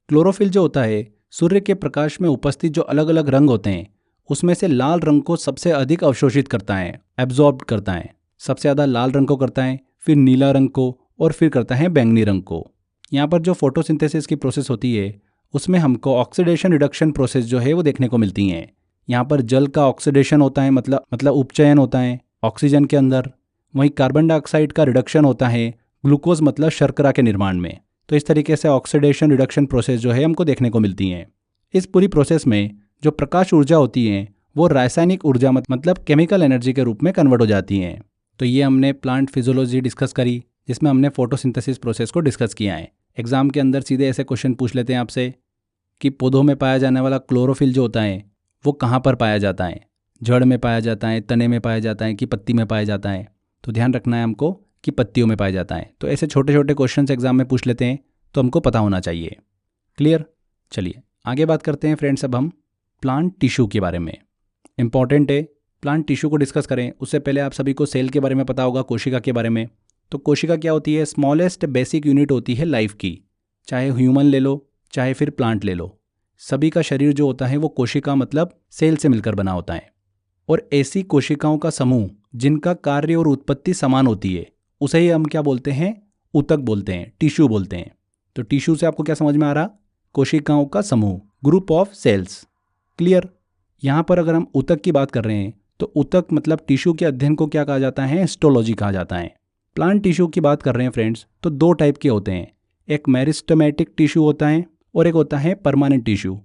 क्लोरोफिल जो होता है सूर्य के प्रकाश में उपस्थित जो अलग अलग रंग होते हैं उसमें से लाल रंग को सबसे अधिक अवशोषित करता है, एब्जॉर्ब करता है। सबसे ज़्यादा लाल रंग को करता है, फिर नीला रंग को, और फिर करता है बैंगनी रंग को। यहाँ पर जो फोटोसिंथेसिस की प्रोसेस होती है उसमें हमको ऑक्सीडेशन रिडक्शन प्रोसेस जो है वो देखने को मिलती हैं। यहाँ पर जल का ऑक्सीडेशन होता है, मतलब उपचयन होता है ऑक्सीजन के अंदर। वहीं कार्बन डाइऑक्साइड का रिडक्शन होता है ग्लूकोज मतलब शर्करा के निर्माण में। तो इस तरीके से ऑक्सीडेशन रिडक्शन प्रोसेस जो है हमको देखने को मिलती हैं। इस पूरी प्रोसेस में जो प्रकाश ऊर्जा होती है वो रासायनिक ऊर्जा मतलब केमिकल एनर्जी के रूप में कन्वर्ट हो जाती हैं। तो ये हमने प्लांट फिजियोलॉजी डिस्कस करी, जिसमें हमने फोटोसिंथेसिस प्रोसेस को डिस्कस किया है। एग्जाम के अंदर सीधे ऐसे क्वेश्चन पूछ लेते हैं आपसे कि पौधों में पाया जाने वाला क्लोरोफिल जो होता है वो कहाँ पर पाया जाता है, जड़ में पाया जाता है, तने में पाया जाता है कि पत्ती में पाया जाता है। तो ध्यान रखना है हमको कि पत्तियों में पाया जाता है। तो ऐसे छोटे छोटे क्वेश्चन एग्जाम में पूछ लेते हैं तो हमको पता होना चाहिए। क्लियर? चलिए आगे बात करते हैं फ्रेंड्स। अब हम प्लांट टिश्यू के बारे में, इंपॉर्टेंट है प्लांट टिश्यू को डिस्कस करें उससे पहले आप सभी को सेल के बारे में पता होगा, कोशिका के बारे में। तो कोशिका क्या होती है, स्मॉलेस्ट बेसिक यूनिट होती है लाइफ की। चाहे ह्यूमन ले लो चाहे फिर प्लांट ले लो, सभी का शरीर जो होता है वो कोशिका मतलब सेल से मिलकर बना होता है। और ऐसी कोशिकाओं का समूह जिनका कार्य और उत्पत्ति समान होती है उसे ही हम क्या बोलते हैं, ऊतक बोलते हैं, टिश्यू बोलते हैं। तो टिश्यू से आपको क्या समझ में आ रहा, कोशिकाओं का समूह, ग्रुप ऑफ सेल्स। क्लियर? यहाँ पर अगर हम ऊतक की बात कर रहे हैं तो ऊतक मतलब टिश्यू के अध्ययन को क्या कहा जाता है, हिस्टोलॉजी कहा जाता है। प्लांट टिश्यू की बात कर रहे हैं फ्रेंड्स तो दो टाइप के होते हैं, एक मेरिस्टेमेटिक टिश्यू होता है और एक होता है परमानेंट टिश्यू।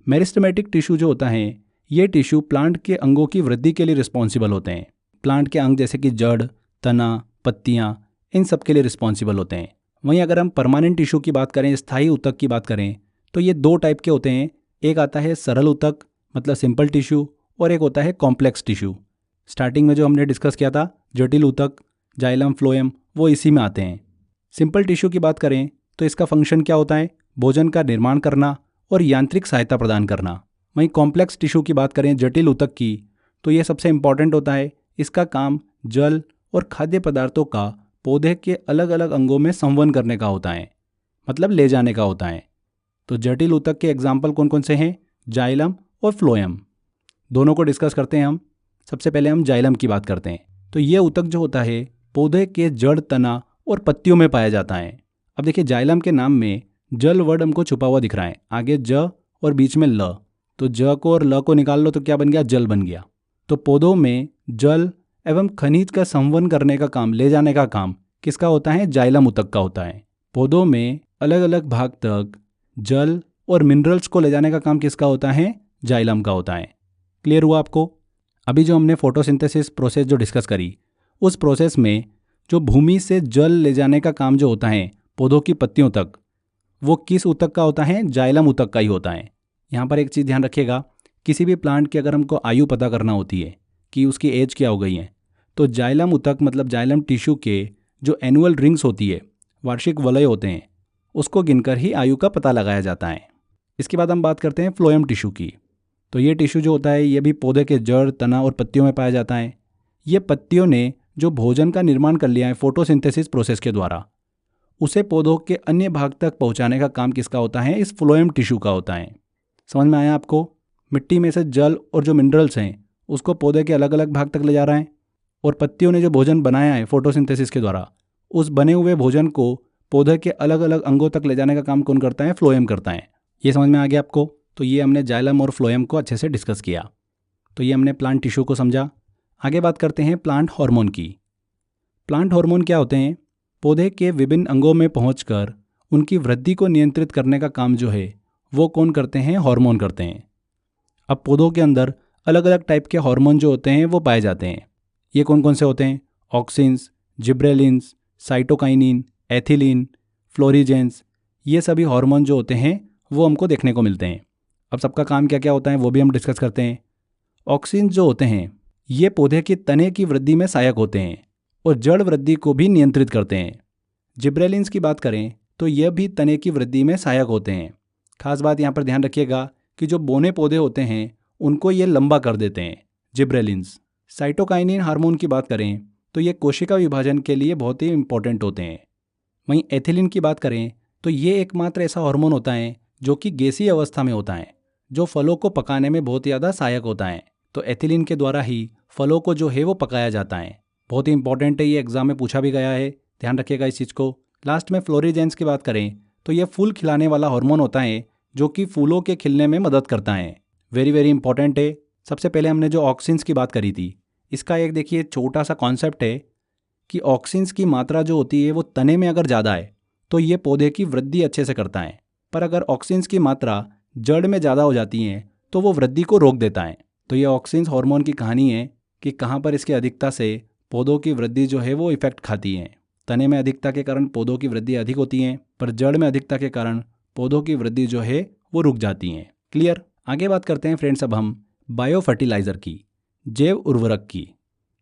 मेरिस्टेमेटिक टिश्यू जो होता है ये टिश्यू प्लांट के अंगों की वृद्धि के लिए रिस्पॉन्सिबल होते हैं। प्लांट के अंग जैसे कि जड़, तना, पत्तियाँ, इन सब के लिए रिस्पॉन्सिबल होते हैं। वहीं अगर हम परमानेंट टिश्यू की बात करें, स्थायी ऊतक की बात करें तो ये दो टाइप के होते हैं। एक आता है सरल ऊतक मतलब सिंपल टिश्यू, और एक होता है कॉम्प्लेक्स टिश्यू। स्टार्टिंग में जो हमने डिस्कस किया था जटिल ऊतक, जाइलम, फ्लोएम, वो इसी में आते हैं। सिंपल टिश्यू की बात करें तो इसका फंक्शन क्या होता है, भोजन का निर्माण करना और यांत्रिक सहायता प्रदान करना। वहीं कॉम्प्लेक्स टिश्यू की बात करें, जटिल ऊतक की, तो ये सबसे इंपॉर्टेंट होता है। इसका काम जल और खाद्य पदार्थों का पौधे के अलग अलग अंगों में संवहन करने का होता है, मतलब ले जाने का होता है। तो जटिल ऊतक के एग्जाम्पल कौन कौन से हैं, जाइलम और फ्लोएम, दोनों को डिस्कस करते हैं हम। सबसे पहले हम जाइलम की बात करते हैं। तो ये ऊतक जो होता है पौधे के जड़, तना और पत्तियों में पाया जाता है। अब देखिए जाइलम के नाम में जल वर्ड हमको छुपा हुआ दिख रहा है, आगे ज और बीच में ल। तो ज को और ल को निकाल लो तो क्या बन गया, जल बन गया। तो पौधों में जल एवं खनिज का संवहन करने का काम, ले जाने का काम किसका होता है, जाइलम ऊतक का होता है। पौधों में अलग अलग भाग तक जल और मिनरल्स को ले जाने का काम किसका होता है, जाइलम का होता है। क्लियर हुआ आपको? अभी जो हमने फोटोसिंथेसिस प्रोसेस जो डिस्कस करी, उस प्रोसेस में जो भूमि से जल ले जाने का काम जो होता है पौधों की पत्तियों तक, वो किस ऊतक का होता है, जाइलम ऊतक का ही होता है। यहाँ पर एक चीज़ ध्यान रखिएगा, किसी भी प्लांट की अगर हमको आयु पता करना होती है कि उसकी एज क्या हो गई है, तो जाइलम ऊतक मतलब जाइलम टिश्यू के जो एनुअल रिंग्स होती है, वार्षिक वलय होते हैं, उसको गिनकर ही आयु का पता लगाया जाता है। इसके बाद हम बात करते हैं फ्लोएम टिश्यू की। तो ये टिश्यू जो होता है ये भी पौधे के जड़, तना और पत्तियों में पाया जाता है। ये पत्तियों ने जो भोजन का निर्माण कर लिया है फोटोसिंथेसिस प्रोसेस के द्वारा, उसे पौधों के अन्य भाग तक पहुंचाने का काम किसका होता है, इस फ्लोएम टिश्यू का होता है। समझ में आया आपको? मिट्टी में से जल और जो मिनरल्स हैं उसको पौधे के अलग अलग भाग तक ले जा रहा है, और पत्तियों ने जो भोजन बनाया है फोटोसिंथेसिस के द्वारा, उस बने हुए भोजन को पौधे के अलग अलग अंगों तक ले जाने का काम कौन करता है, फ्लोएम करता है। ये समझ में आ गया आपको? तो ये हमने जाइलम और फ्लोएम को अच्छे से डिस्कस किया। तो ये हमने प्लांट टिश्यू को समझा। आगे बात करते हैं प्लांट हार्मोन की। प्लांट हार्मोन क्या होते हैं? पौधे के विभिन्न अंगों में पहुंचकर उनकी वृद्धि को नियंत्रित करने का काम जो है वो कौन करते हैं? हार्मोन करते हैं। अब पौधों के अंदर अलग अलग टाइप के हार्मोन जो होते हैं वो पाए जाते हैं। ये कौन कौन से होते हैं? ऑक्सिन्स, जिब्रेलिन्स, साइटोकाइनिन, एथिलीन, फ्लोरीजेंस, ये सभी हार्मोन जो होते हैं वो हमको देखने को मिलते हैं। अब सबका काम क्या क्या होता है वो भी हम डिस्कस करते हैं। ऑक्सिन जो होते हैं ये पौधे के तने की वृद्धि में सहायक होते हैं और जड़ वृद्धि को भी नियंत्रित करते हैं। जिब्रेलिन्स की बात करें तो यह भी तने की वृद्धि में सहायक होते हैं। खास बात यहाँ पर ध्यान रखिएगा कि जो बोने पौधे होते हैं उनको ये लंबा कर देते हैं, जिब्रेलिन्स। साइटोकाइनिन हार्मोन की बात करें तो ये कोशिका विभाजन के लिए बहुत ही इंपॉर्टेंट होते हैं। वहीं एथिलीन की बात करें तो ये एकमात्र ऐसा हार्मोन होता है जो कि गैसीय अवस्था में होता है, जो फलों को पकाने में बहुत ज़्यादा सहायक होता है। तो एथिलीन के द्वारा ही फलों को जो है वो पकाया जाता है। बहुत ही इंपॉर्टेंट है, ये एग्जाम में पूछा भी गया है, ध्यान रखिएगा इस चीज़ को। लास्ट में फ्लोरीजेंस की बात करें तो ये फूल खिलाने वाला हार्मोन होता है जो कि फूलों के खिलने में मदद करता है। वेरी वेरी इंपॉर्टेंट है। सबसे पहले हमने जो ऑक्सिन्स की बात करी थी, इसका एक देखिए छोटा सा कॉन्सेप्ट है कि ऑक्सिन्स की मात्रा जो होती है वो तने में अगर ज़्यादा है तो ये पौधे की वृद्धि अच्छे से करता है, पर अगर ऑक्सिन्स की मात्रा जड़ में ज़्यादा हो जाती है तो वो वृद्धि को रोक देता है। तो ये ऑक्सिन्स हार्मोन की कहानी है कि कहाँ पर इसकी अधिकता से पौधों की वृद्धि जो है वो इफेक्ट खाती है। तने में अधिकता के कारण पौधों की वृद्धि अधिक होती है, पर जड़ में अधिकता के कारण पौधों की वृद्धि जो है वो रुक जाती है। क्लियर? आगे बात करते हैं फ्रेंड्स अब हम बायो फर्टिलाइज़र की, जैव उर्वरक की।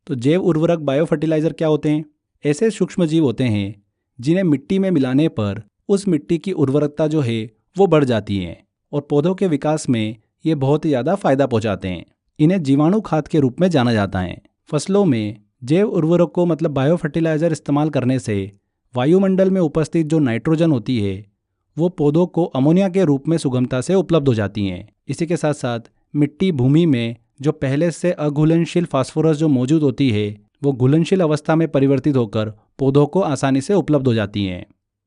तो जैव उर्वरक बायो फर्टिलाइज़र क्या होते हैं? ऐसे सूक्ष्म जीव होते हैं जिन्हें मिट्टी में मिलाने पर उस मिट्टी की उर्वरकता जो है वो बढ़ जाती है और पौधों के विकास में ये बहुत ही ज़्यादा फायदा पहुंचाते हैं। इन्हें जीवाणु खाद के रूप में जाना जाता है। फसलों में जैव उर्वरक को मतलब बायो फर्टिलाइज़र इस्तेमाल करने से वायुमंडल में उपस्थित जो नाइट्रोजन होती है वो पौधों को अमोनिया के रूप में सुगमता से उपलब्ध हो जाती हैं। इसी के साथ साथ मिट्टी भूमि में जो पहले से अघुलनशील फास्फोरस जो मौजूद होती है वो घुलनशील अवस्था में परिवर्तित होकर पौधों को आसानी से उपलब्ध हो जाती हैं।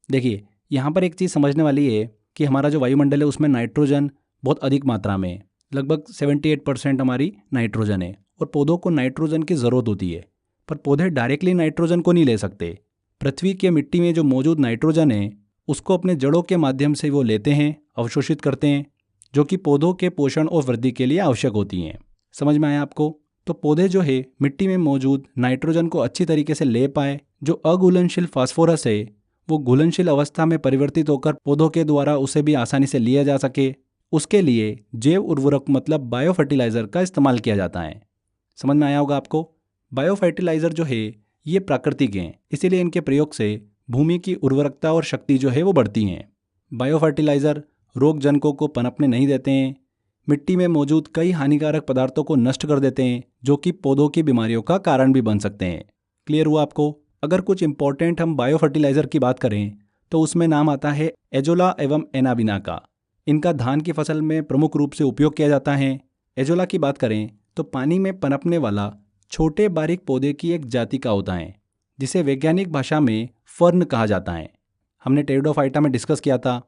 देखिए यहाँ पर एक चीज़ समझने वाली है कि हमारा जो वायुमंडल है उसमें नाइट्रोजन बहुत अधिक मात्रा में, लगभग 78% हमारी नाइट्रोजन है और पौधों को नाइट्रोजन की ज़रूरत होती है, पर पौधे डायरेक्टली नाइट्रोजन को नहीं ले सकते। पृथ्वी के मिट्टी में जो मौजूद नाइट्रोजन है उसको अपने जड़ों के माध्यम से वो लेते हैं, अवशोषित करते हैं, जो कि पौधों के पोषण और वृद्धि के लिए आवश्यक होती हैं। समझ में आया आपको? तो पौधे जो है मिट्टी में मौजूद नाइट्रोजन को अच्छी तरीके से ले पाए, जो अघुलनशील फास्फोरस है वो घुलनशील अवस्था में परिवर्तित होकर पौधों के द्वारा उसे भी आसानी से लिया जा सके, उसके लिए जैव उर्वरक मतलब बायो फर्टिलाइज़र का इस्तेमाल किया जाता है। समझ में आया होगा आपको? बायो फर्टिलाइज़र जो है ये प्राकृतिक हैं, इसीलिए इनके प्रयोग से भूमि की उर्वरकता और शक्ति जो है वो बढ़ती हैं। बायो फर्टिलाइज़र रोग जनकों को पनपने नहीं देते हैं, मिट्टी में मौजूद कई हानिकारक पदार्थों को नष्ट कर देते हैं जो कि पौधों की बीमारियों का कारण भी बन सकते हैं। क्लियर हुआ आपको? अगर कुछ इंपॉर्टेंट हम बायो फर्टिलाइज़र की बात करें तो उसमें नाम आता है एजोला एवं एनाबिना का। इनका धान की फसल में प्रमुख रूप से उपयोग किया जाता है। एजोला की बात करें तो पानी में पनपने वाला छोटे बारीक पौधे की एक जाति का होता है जिसे वैज्ञानिक भाषा में फर्न कहा जाता है। हमने टेरिडोफाइटा में डिस्कस किया था।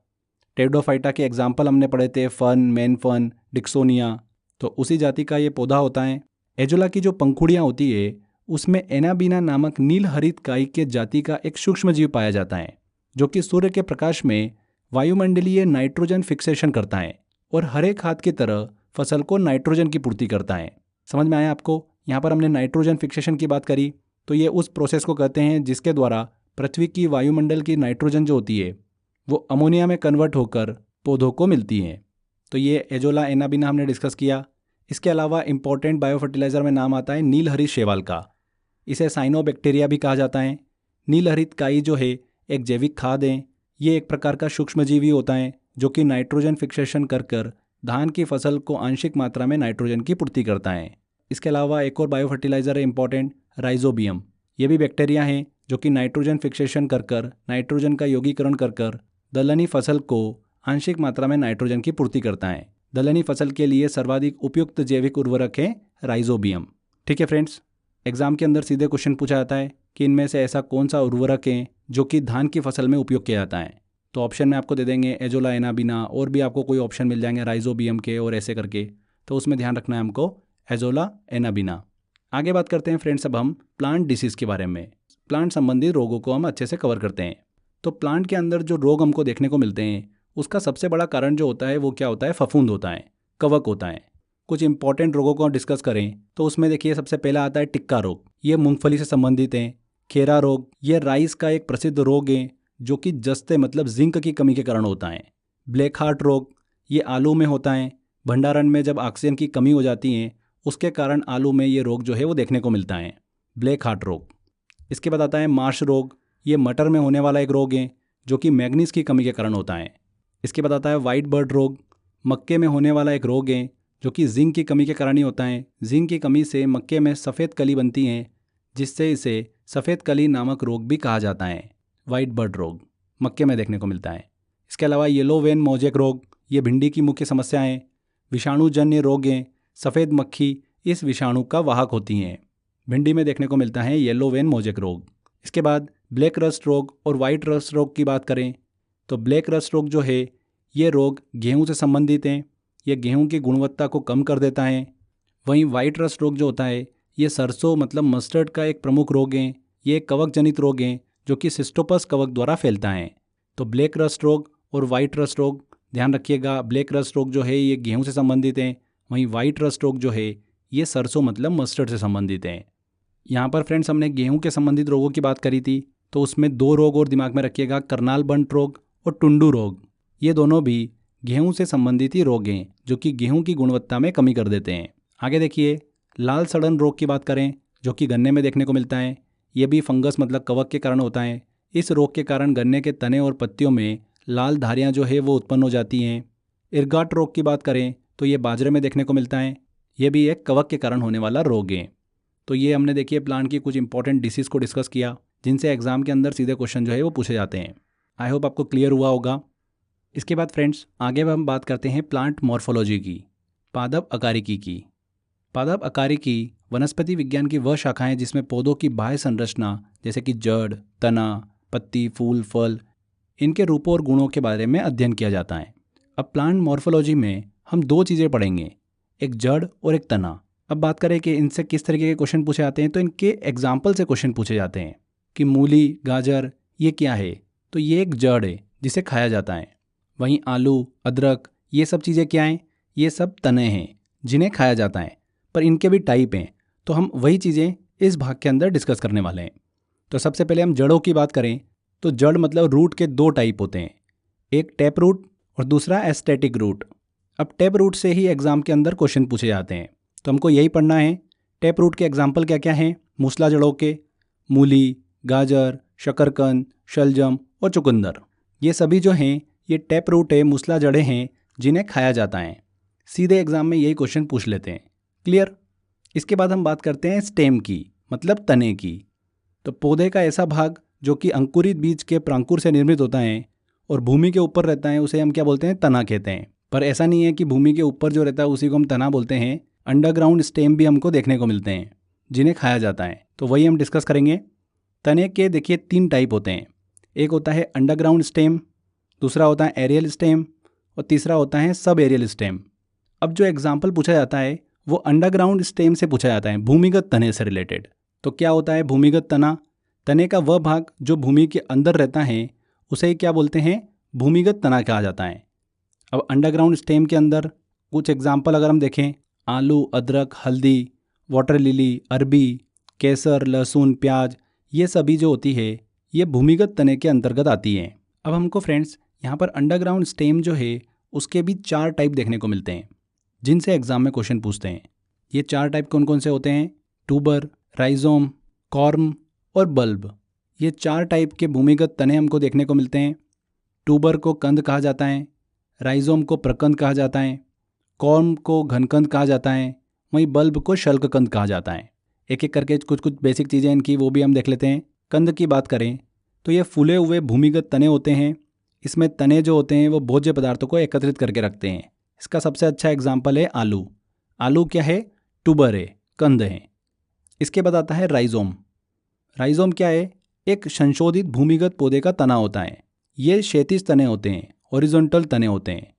टेरिडोफाइटा के एग्जाम्पल हमने पढ़े थे, फर्न, मैन फर्न, डिक्सोनिया, तो उसी जाति का ये पौधा होता है। एजोला की जो पंखुड़ियाँ होती है उसमें एनाबिना नामक नील हरित काई के जाति का एक सूक्ष्म जीव पाया जाता है जो कि सूर्य के प्रकाश में वायुमंडलीय नाइट्रोजन फिक्सेशन करता है और हरे खाद की तरह फसल को नाइट्रोजन की पूर्ति करता है। समझ में आया आपको? यहाँ पर हमने नाइट्रोजन फिक्सेशन की बात करी, तो ये उस प्रोसेस को कहते हैं जिसके द्वारा पृथ्वी की वायुमंडल की नाइट्रोजन जो होती है वो अमोनिया में कन्वर्ट होकर पौधों को मिलती है। तो ये एजोला एनाबिना हमने डिस्कस किया। इसके अलावा इंपॉर्टेंट बायो फर्टिलाइज़र में नाम आता है नील हरित शैवाल का। इसे साइनोबैक्टीरिया भी कहा जाता है। नील हरित काई जो है एक जैविक खाद है। ये एक प्रकार का सूक्ष्मजीवी होता है जो कि नाइट्रोजन फिक्सेशन कर धान की फसल को आंशिक मात्रा में नाइट्रोजन की पूर्ति करता है। इसके अलावा एक और बायो फर्टिलाइज़र है इंपॉर्टेंट, राइजोबियम। ये भी बैक्टीरिया हैं जो कि नाइट्रोजन फिक्सेशन कर नाइट्रोजन का यौगीकरण कर दलहनी फसल को आंशिक मात्रा में नाइट्रोजन की पूर्ति करता है। दलहनी फसल के लिए सर्वाधिक उपयुक्त जैविक उर्वरक है राइजोबियम। ठीक है फ्रेंड्स, एग्जाम के अंदर सीधे क्वेश्चन पूछा जाता है कि इनमें से ऐसा कौन सा उर्वरक है जो कि धान की फसल में उपयोग किया जाता है। तो ऑप्शन में आपको दे देंगे एजोला एनाबिना, और भी आपको कोई ऑप्शन मिल जाएंगे राइजोबियम के और ऐसे करके, तो उसमें ध्यान रखना है हमको एजोला एनाबिना। आगे बात करते हैं फ्रेंड्स अब हम प्लांट डिसीज़ के बारे में। प्लांट संबंधित रोगों को हम अच्छे से कवर करते हैं। तो प्लांट के अंदर जो रोग हमको देखने को मिलते हैं उसका सबसे बड़ा कारण जो होता है वो क्या होता है, फफूंद होता है, कवक होता है। कुछ इंपॉर्टेंट रोगों को डिस्कस करें तो उसमें देखिए सबसे पहला आता है टिक्का रोग, ये मूंगफली से संबंधित है। खेरा रोग, ये राइस का एक प्रसिद्ध रोग है जो कि जस्ते मतलब जिंक की कमी के कारण होता है। ब्लैक हार्ट रोग, ये आलू में होता है। भंडारण में जब ऑक्सीजन की कमी हो जाती है उसके कारण आलू में ये रोग जो है वो देखने को मिलता है, ब्लैक हार्ट रोग। इसके बाद आता है मार्श रोग, ये मटर में होने वाला एक रोग है जो कि मैग्नीज की कमी के कारण होता है। इसके बाद आता है वाइट बर्ड रोग, मक्के में होने वाला एक रोग है जो कि जिंक की कमी के कारण ही होता है। जिंक की कमी से मक्के में सफ़ेद कली बनती है जिससे इसे सफ़ेद कली नामक रोग भी कहा जाता है। वाइट बर्ड रोग मक्के में देखने को मिलता है। इसके अलावा येलो वेन मोजेक रोग, ये भिंडी की मुख्य समस्या है। विषाणुजन्य रोग हैं, सफ़ेद मक्खी इस विषाणु का वाहक होती हैं। भिंडी में देखने को मिलता है येलो वेन मोजेक रोग। इसके बाद ब्लैक रस्ट रोग और वाइट रस्ट रोग की बात करें तो ब्लैक रस्ट रोग जो है ये रोग गेहूं से संबंधित हैं, ये गेहूं की गुणवत्ता को कम कर देता है। वहीं वाइट रस्ट रोग जो होता है ये सरसों मतलब मस्टर्ड का एक प्रमुख रोग है, ये एक कवक जनित रोग है जो कि सिस्टोपस कवक द्वारा फैलता है। तो ब्लैक रस्ट रोग और वाइट रस्ट रोग ध्यान रखिएगा, ब्लैक रस्ट रोग जो है ये गेहूं से संबंधित है, वहीं वाइट रस्ट रोग जो है ये सरसों मतलब मस्टर्ड से संबंधित है। यहाँ पर फ्रेंड्स हमने गेहूं के संबंधित रोगों की बात करी थी, तो उसमें दो रोग और दिमाग में रखिएगा, करनाल बंट रोग और टुंडू रोग। ये दोनों भी गेहूं से संबंधित ही रोग हैं जो कि गेहूं की गुणवत्ता में कमी कर देते हैं। आगे देखिए लाल सड़न रोग की बात करें जो कि गन्ने में देखने को मिलता है, ये भी फंगस मतलब कवक के कारण होता है। इस रोग के कारण गन्ने के तने और पत्तियों में लाल धारियाँ जो है वो उत्पन्न हो जाती हैं। इरगाट रोग की बात करें तो ये बाजरे में देखने को मिलता है, ये भी एक कवक के कारण होने वाला रोग है। तो ये हमने देखिए प्लांट की कुछ इंपॉर्टेंट डिसीज़ को डिस्कस किया जिनसे एग्जाम के अंदर सीधे क्वेश्चन जो है वो पूछे जाते हैं। आई होप आपको क्लियर हुआ होगा। इसके बाद फ्रेंड्स आगे हम बात करते हैं प्लांट मॉर्फोलॉजी की, पादप अकारिकी की। पादप अकारिकी वनस्पति विज्ञान की वह शाखा है जिसमें पौधों की बाह्य संरचना जैसे कि जड़, तना, पत्ती, फूल, फल, इनके रूपों और गुणों के बारे में अध्ययन किया जाता है। अब प्लांट मॉर्फोलॉजी में हम दो चीज़ें पढ़ेंगे, एक जड़ और एक तना। अब बात करें कि इनसे किस तरीके के क्वेश्चन पूछे जाते हैं, तो इनके एग्जाम्पल से क्वेश्चन पूछे जाते हैं कि मूली, गाजर ये क्या है, तो ये एक जड़ है जिसे खाया जाता है। वहीं आलू, अदरक ये सब चीज़ें क्या हैं, ये सब तने हैं जिन्हें खाया जाता है, पर इनके भी टाइप हैं। तो हम वही चीज़ें इस भाग के अंदर डिस्कस करने वाले हैं। तो सबसे पहले हम जड़ों की बात करें तो जड़ मतलब रूट के दो टाइप होते हैं, एक टैप रूट और दूसरा एस्थेटिक रूट। अब टैप रूट से ही एग्जाम के अंदर क्वेश्चन पूछे जाते हैं, तो हमको यही पढ़ना है। टैप रूट के एग्जाम्पल क्या क्या हैं, मूसला जड़ों के मूली, गाजर, शकरकंद, शलजम और चुकंदर, ये सभी जो हैं ये टैप रूट है, मूसला जड़ें हैं जिन्हें खाया जाता है। सीधे एग्जाम में यही क्वेश्चन पूछ लेते हैं, क्लियर। इसके बाद हम बात करते हैं स्टेम की, मतलब तने की। तो पौधे का ऐसा भाग जो कि अंकुरित बीज के प्रांकुर से निर्मित होता है और भूमि के ऊपर रहता है उसे हम क्या बोलते हैं, तना कहते हैं। पर ऐसा नहीं है कि भूमि के ऊपर जो रहता है उसी को हम तना बोलते हैं, अंडरग्राउंड स्टेम भी हमको देखने को मिलते हैं जिन्हें खाया जाता है, तो वही हम डिस्कस करेंगे। तने के देखिए 3 टाइप होते हैं, एक होता है अंडरग्राउंड स्टेम, दूसरा होता है एरियल स्टेम और तीसरा होता है सब एरियल स्टेम। अब जो एग्जाम्पल पूछा जाता है वो अंडरग्राउंड स्टेम से पूछा जाता है, भूमिगत तने से रिलेटेड। तो क्या होता है भूमिगत तना, तने का वह भाग जो भूमि के अंदर रहता है उसे क्या बोलते हैं, भूमिगत तना कहा जाता है। अब अंडरग्राउंड स्टेम के अंदर कुछ एग्जाम्पल अगर हम देखें, आलू, अदरक, हल्दी, वाटर लिली, अरबी, केसर, लहसुन, प्याज, ये सभी जो होती है ये भूमिगत तने के अंतर्गत आती हैं। अब हमको फ्रेंड्स यहाँ पर अंडरग्राउंड स्टेम जो है उसके भी 4 टाइप देखने को मिलते हैं जिनसे एग्जाम में क्वेश्चन पूछते हैं। ये 4 टाइप कौन कौन से होते हैं, ट्यूबर, राइजोम, कॉर्म और बल्ब। ये 4 टाइप के भूमिगत तने हमको देखने को मिलते हैं। ट्यूबर को कंद कहा जाता है, राइजोम को प्रकंद कहा जाता है, कॉर्म को घनकंद कहा जाता है, वहीं बल्ब को शल्ककंद कहा जाता है। एक एक करके कुछ कुछ बेसिक चीज़ें इनकी वो भी हम देख लेते हैं। कंद की बात करें तो ये फूले हुए भूमिगत तने होते हैं, इसमें तने जो होते हैं वो भोज्य पदार्थों को एकत्रित करके रखते हैं। इसका सबसे अच्छा एग्जाम्पल है आलू। आलू क्या है, ट्यूबर है, कंद है। इसके बाद आता है राइजोम। राइजोम क्या है, एक संशोधित भूमिगत पौधे का तना होता है। ये क्षैतिज तने होते हैं, हॉरिजॉन्टल तने होते हैं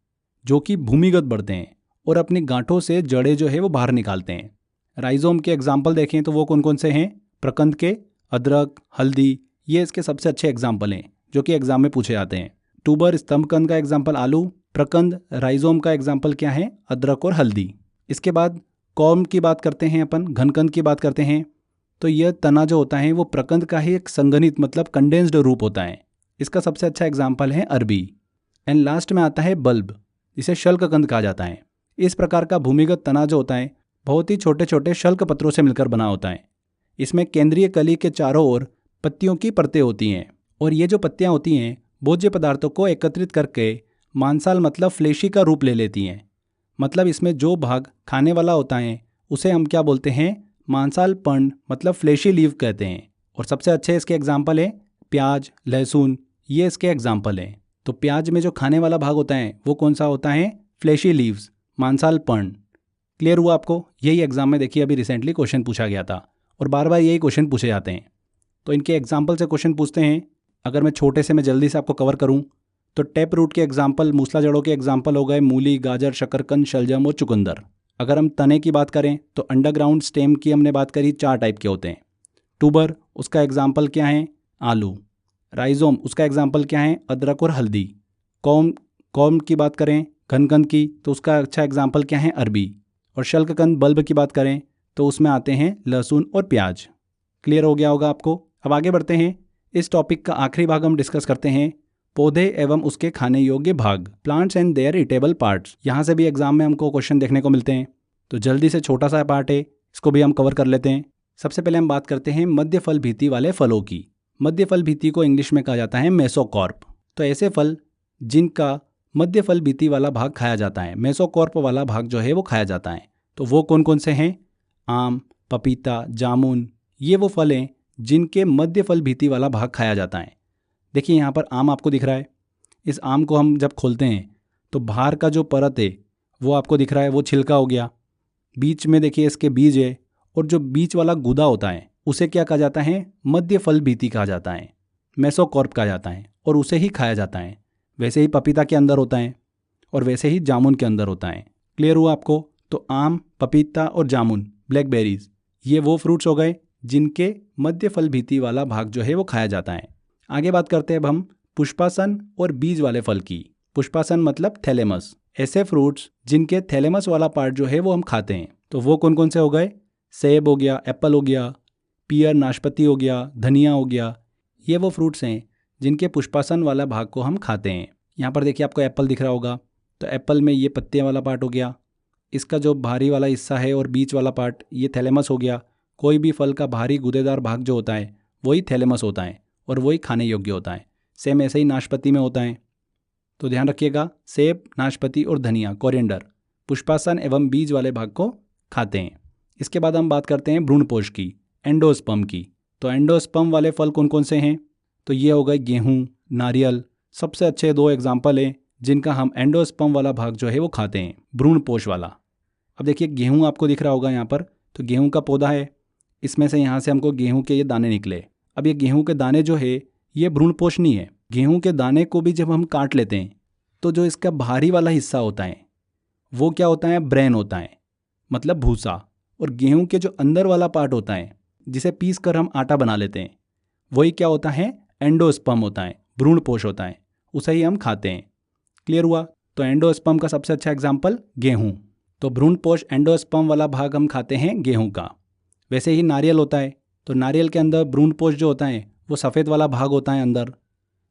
जो कि भूमिगत बढ़ते हैं और अपनी गांठों से जड़ें जो है वो बाहर निकालते हैं। राइजोम के एग्जाम्पल देखें तो वो कौन कौन से हैं, प्रकंद के अदरक, हल्दी, ये इसके सबसे अच्छे एग्जाम्पल हैं जो कि एग्जाम में पूछे जाते हैं। ट्यूबर स्तंभकंद का एग्जाम्पल आलू, प्रकंद राइजोम का एग्जाम्पल क्या है, अदरक और हल्दी। इसके बाद कॉर्म की बात करते हैं अपन, घनकंद की बात करते हैं। तो यह तना जो होता है वो प्रकंद का ही एक संघनित मतलब कंडेंस्ड रूप होता है। इसका सबसे अच्छा एग्जाम्पल है अरबी। एंड लास्ट में आता है बल्ब, जिसे शल्ककंद कहा जाता है। इस प्रकार का भूमिगत तना जो होता है बहुत ही छोटे छोटे शल्क पत्रों से मिलकर बना होता है। इसमें केंद्रीय कली के चारों ओर पत्तियों की परतें होती हैं और ये जो पत्तियां होती हैं भोज्य पदार्थों को एकत्रित करके मांसाल मतलब फ्लेशी का रूप ले लेती हैं। मतलब इसमें जो भाग खाने वाला होता है उसे हम क्या बोलते हैं, मांसाल पर्ण मतलब फ्लेशी लीव कहते हैं। और सबसे अच्छे इसके एग्जाम्पल है प्याज, लहसुन, ये इसके एग्जाम्पल हैं। तो प्याज में जो खाने वाला भाग होता है वो कौन सा होता है, फ्लेशी लीव्स, मांसाल पर्ण। क्लियर हुआ आपको? यही एग्जाम में देखिए अभी रिसेंटली क्वेश्चन पूछा गया था और बार बार यही क्वेश्चन पूछे जाते हैं। तो इनके एग्जाम्पल से क्वेश्चन पूछते हैं। अगर मैं छोटे से मैं जल्दी से आपको कवर करूं तो टैप रूट के एग्जाम्पल, मूसला जड़ों के एग्जाम्पल हो गए मूली, गाजर, शकरकंद, शलजम और चुकंदर। अगर हम तने की बात करें तो अंडरग्राउंड स्टेम की हमने बात करी, 4 टाइप के होते हैं। ट्यूबर, उसका एग्जाम्पल क्या है, आलू। राइजोम, उसका एग्जाम्पल क्या है, अदरक और हल्दी। कॉर्म की बात करें, घनकंद की, तो उसका अच्छा एग्जाम्पल क्या है, अरबी। और शल्ककंद बल्ब की बात करें तो उसमें आते हैं लहसुन और प्याज। क्लियर हो गया होगा आपको? अब आगे बढ़ते हैं। इस टॉपिक का आखिरी भाग हम डिस्कस करते हैं, पौधे एवं उसके खाने योग्य भाग, plants and their edible parts. यहाँ से भी एग्जाम में हमको क्वेश्चन देखने को मिलते हैं। तो जल्दी से छोटा सा पार्ट है, इसको भी हम कवर कर लेते हैं। सबसे पहले हम बात करते हैं मध्य फल भीति वाले फलों की। मध्य फल भीति को इंग्लिश में कहा जाता है मेसोकॉर्प। तो ऐसे फल जिनका मध्य फल भीति वाला भाग खाया जाता है, मेसोकॉर्प वाला भाग जो है वो खाया जाता है। तो वो कौन कौन से हैं, आम, पपीता, जामुन, ये वो फल हैं जिनके मध्य फल भीति वाला भाग खाया जाता है। देखिए यहाँ पर आम आपको दिख रहा है। इस आम को हम जब खोलते हैं तो बाहर का जो परत है वो आपको दिख रहा है, वो छिलका हो गया। बीच में देखिए इसके बीज है और जो बीच वाला गूदा होता है उसे क्या कहा जाता है, मध्य फल भीति कहा जाता है, मेसोकॉर्प कहा जाता है और उसे ही खाया जाता है। वैसे ही पपीता के अंदर होता है और वैसे ही जामुन के अंदर होता है। क्लियर हुआ आपको? तो आम, पपीता और जामुन, ब्लैकबेरीज, ये वो फ्रूट्स हो गए जिनके मध्य फल भीति वाला भाग जो है वो खाया जाता है। आगे बात करते हैं अब हम पुष्पासन और बीज वाले फल की। पुष्पासन मतलब थैलेमस, ऐसे फ्रूट्स जिनके थैलेमस वाला पार्ट जो है वो हम खाते हैं। तो वो कौन कौन से हो गए, सेब हो गया, एप्पल हो गया, पियर, नाशपाती हो गया, धनिया हो गया, ये वो फ्रूट्स हैं जिनके पुष्पासन वाला भाग को हम खाते हैं। यहाँ पर देखिए आपको एप्पल दिख रहा होगा। तो एप्पल में ये पत्ते वाला पार्ट हो गया, इसका जो भारी वाला हिस्सा है और बीच वाला पार्ट ये थैलेमस हो गया। कोई भी फल का भारी गूदेदार भाग जो होता है वही थैलेमस होता है और वही खाने योग्य होता है। सेम ऐसे ही नाशपाती में होता है। तो ध्यान रखिएगा, सेब, नाशपाती और धनिया, कोरिएंडर, पुष्पासन एवं बीज वाले भाग को खाते हैं। इसके बाद हम बात करते हैं भ्रूणपोष की, एंडोस्पर्म की। तो एंडोस्पर्म वाले फल कौन कौन से हैं, तो ये हो गए गेहूँ, नारियल, सबसे अच्छे 2 एग्जाम्पल हैं जिनका हम एंडोस्पर्म वाला भाग जो है वो खाते हैं, भ्रूणपोष वाला। अब देखिए गेहूँ आपको दिख रहा होगा यहाँ पर। तो गेहूँ का पौधा है, इसमें से यहाँ से हमको गेहूँ के ये दाने निकले। अब ये गेहूँ के दाने जो है ये भ्रूणपोष नहीं है। गेहूँ के दाने को भी जब हम काट लेते हैं तो जो इसका भारी वाला हिस्सा होता है वो क्या होता है, ब्रेन होता है, मतलब भूसा। और गेहूँ के जो अंदर वाला पार्ट होता है जिसे पीस कर हम आटा बना लेते हैं वही क्या होता है, एंडोस्पर्म होता है, भ्रूणपोष होता है, उसे ही हम खाते हैं। क्लियर हुआ? तो एंडोस्पर्म का सबसे अच्छा एग्जाम्पल गेहूँ। तो भ्रूणपोष एंडोस्पर्म वाला भाग हम खाते हैं गेहूँ का। वैसे ही नारियल होता है। तो नारियल के अंदर भ्रूणपोष जो होता है वो सफ़ेद वाला भाग होता है अंदर,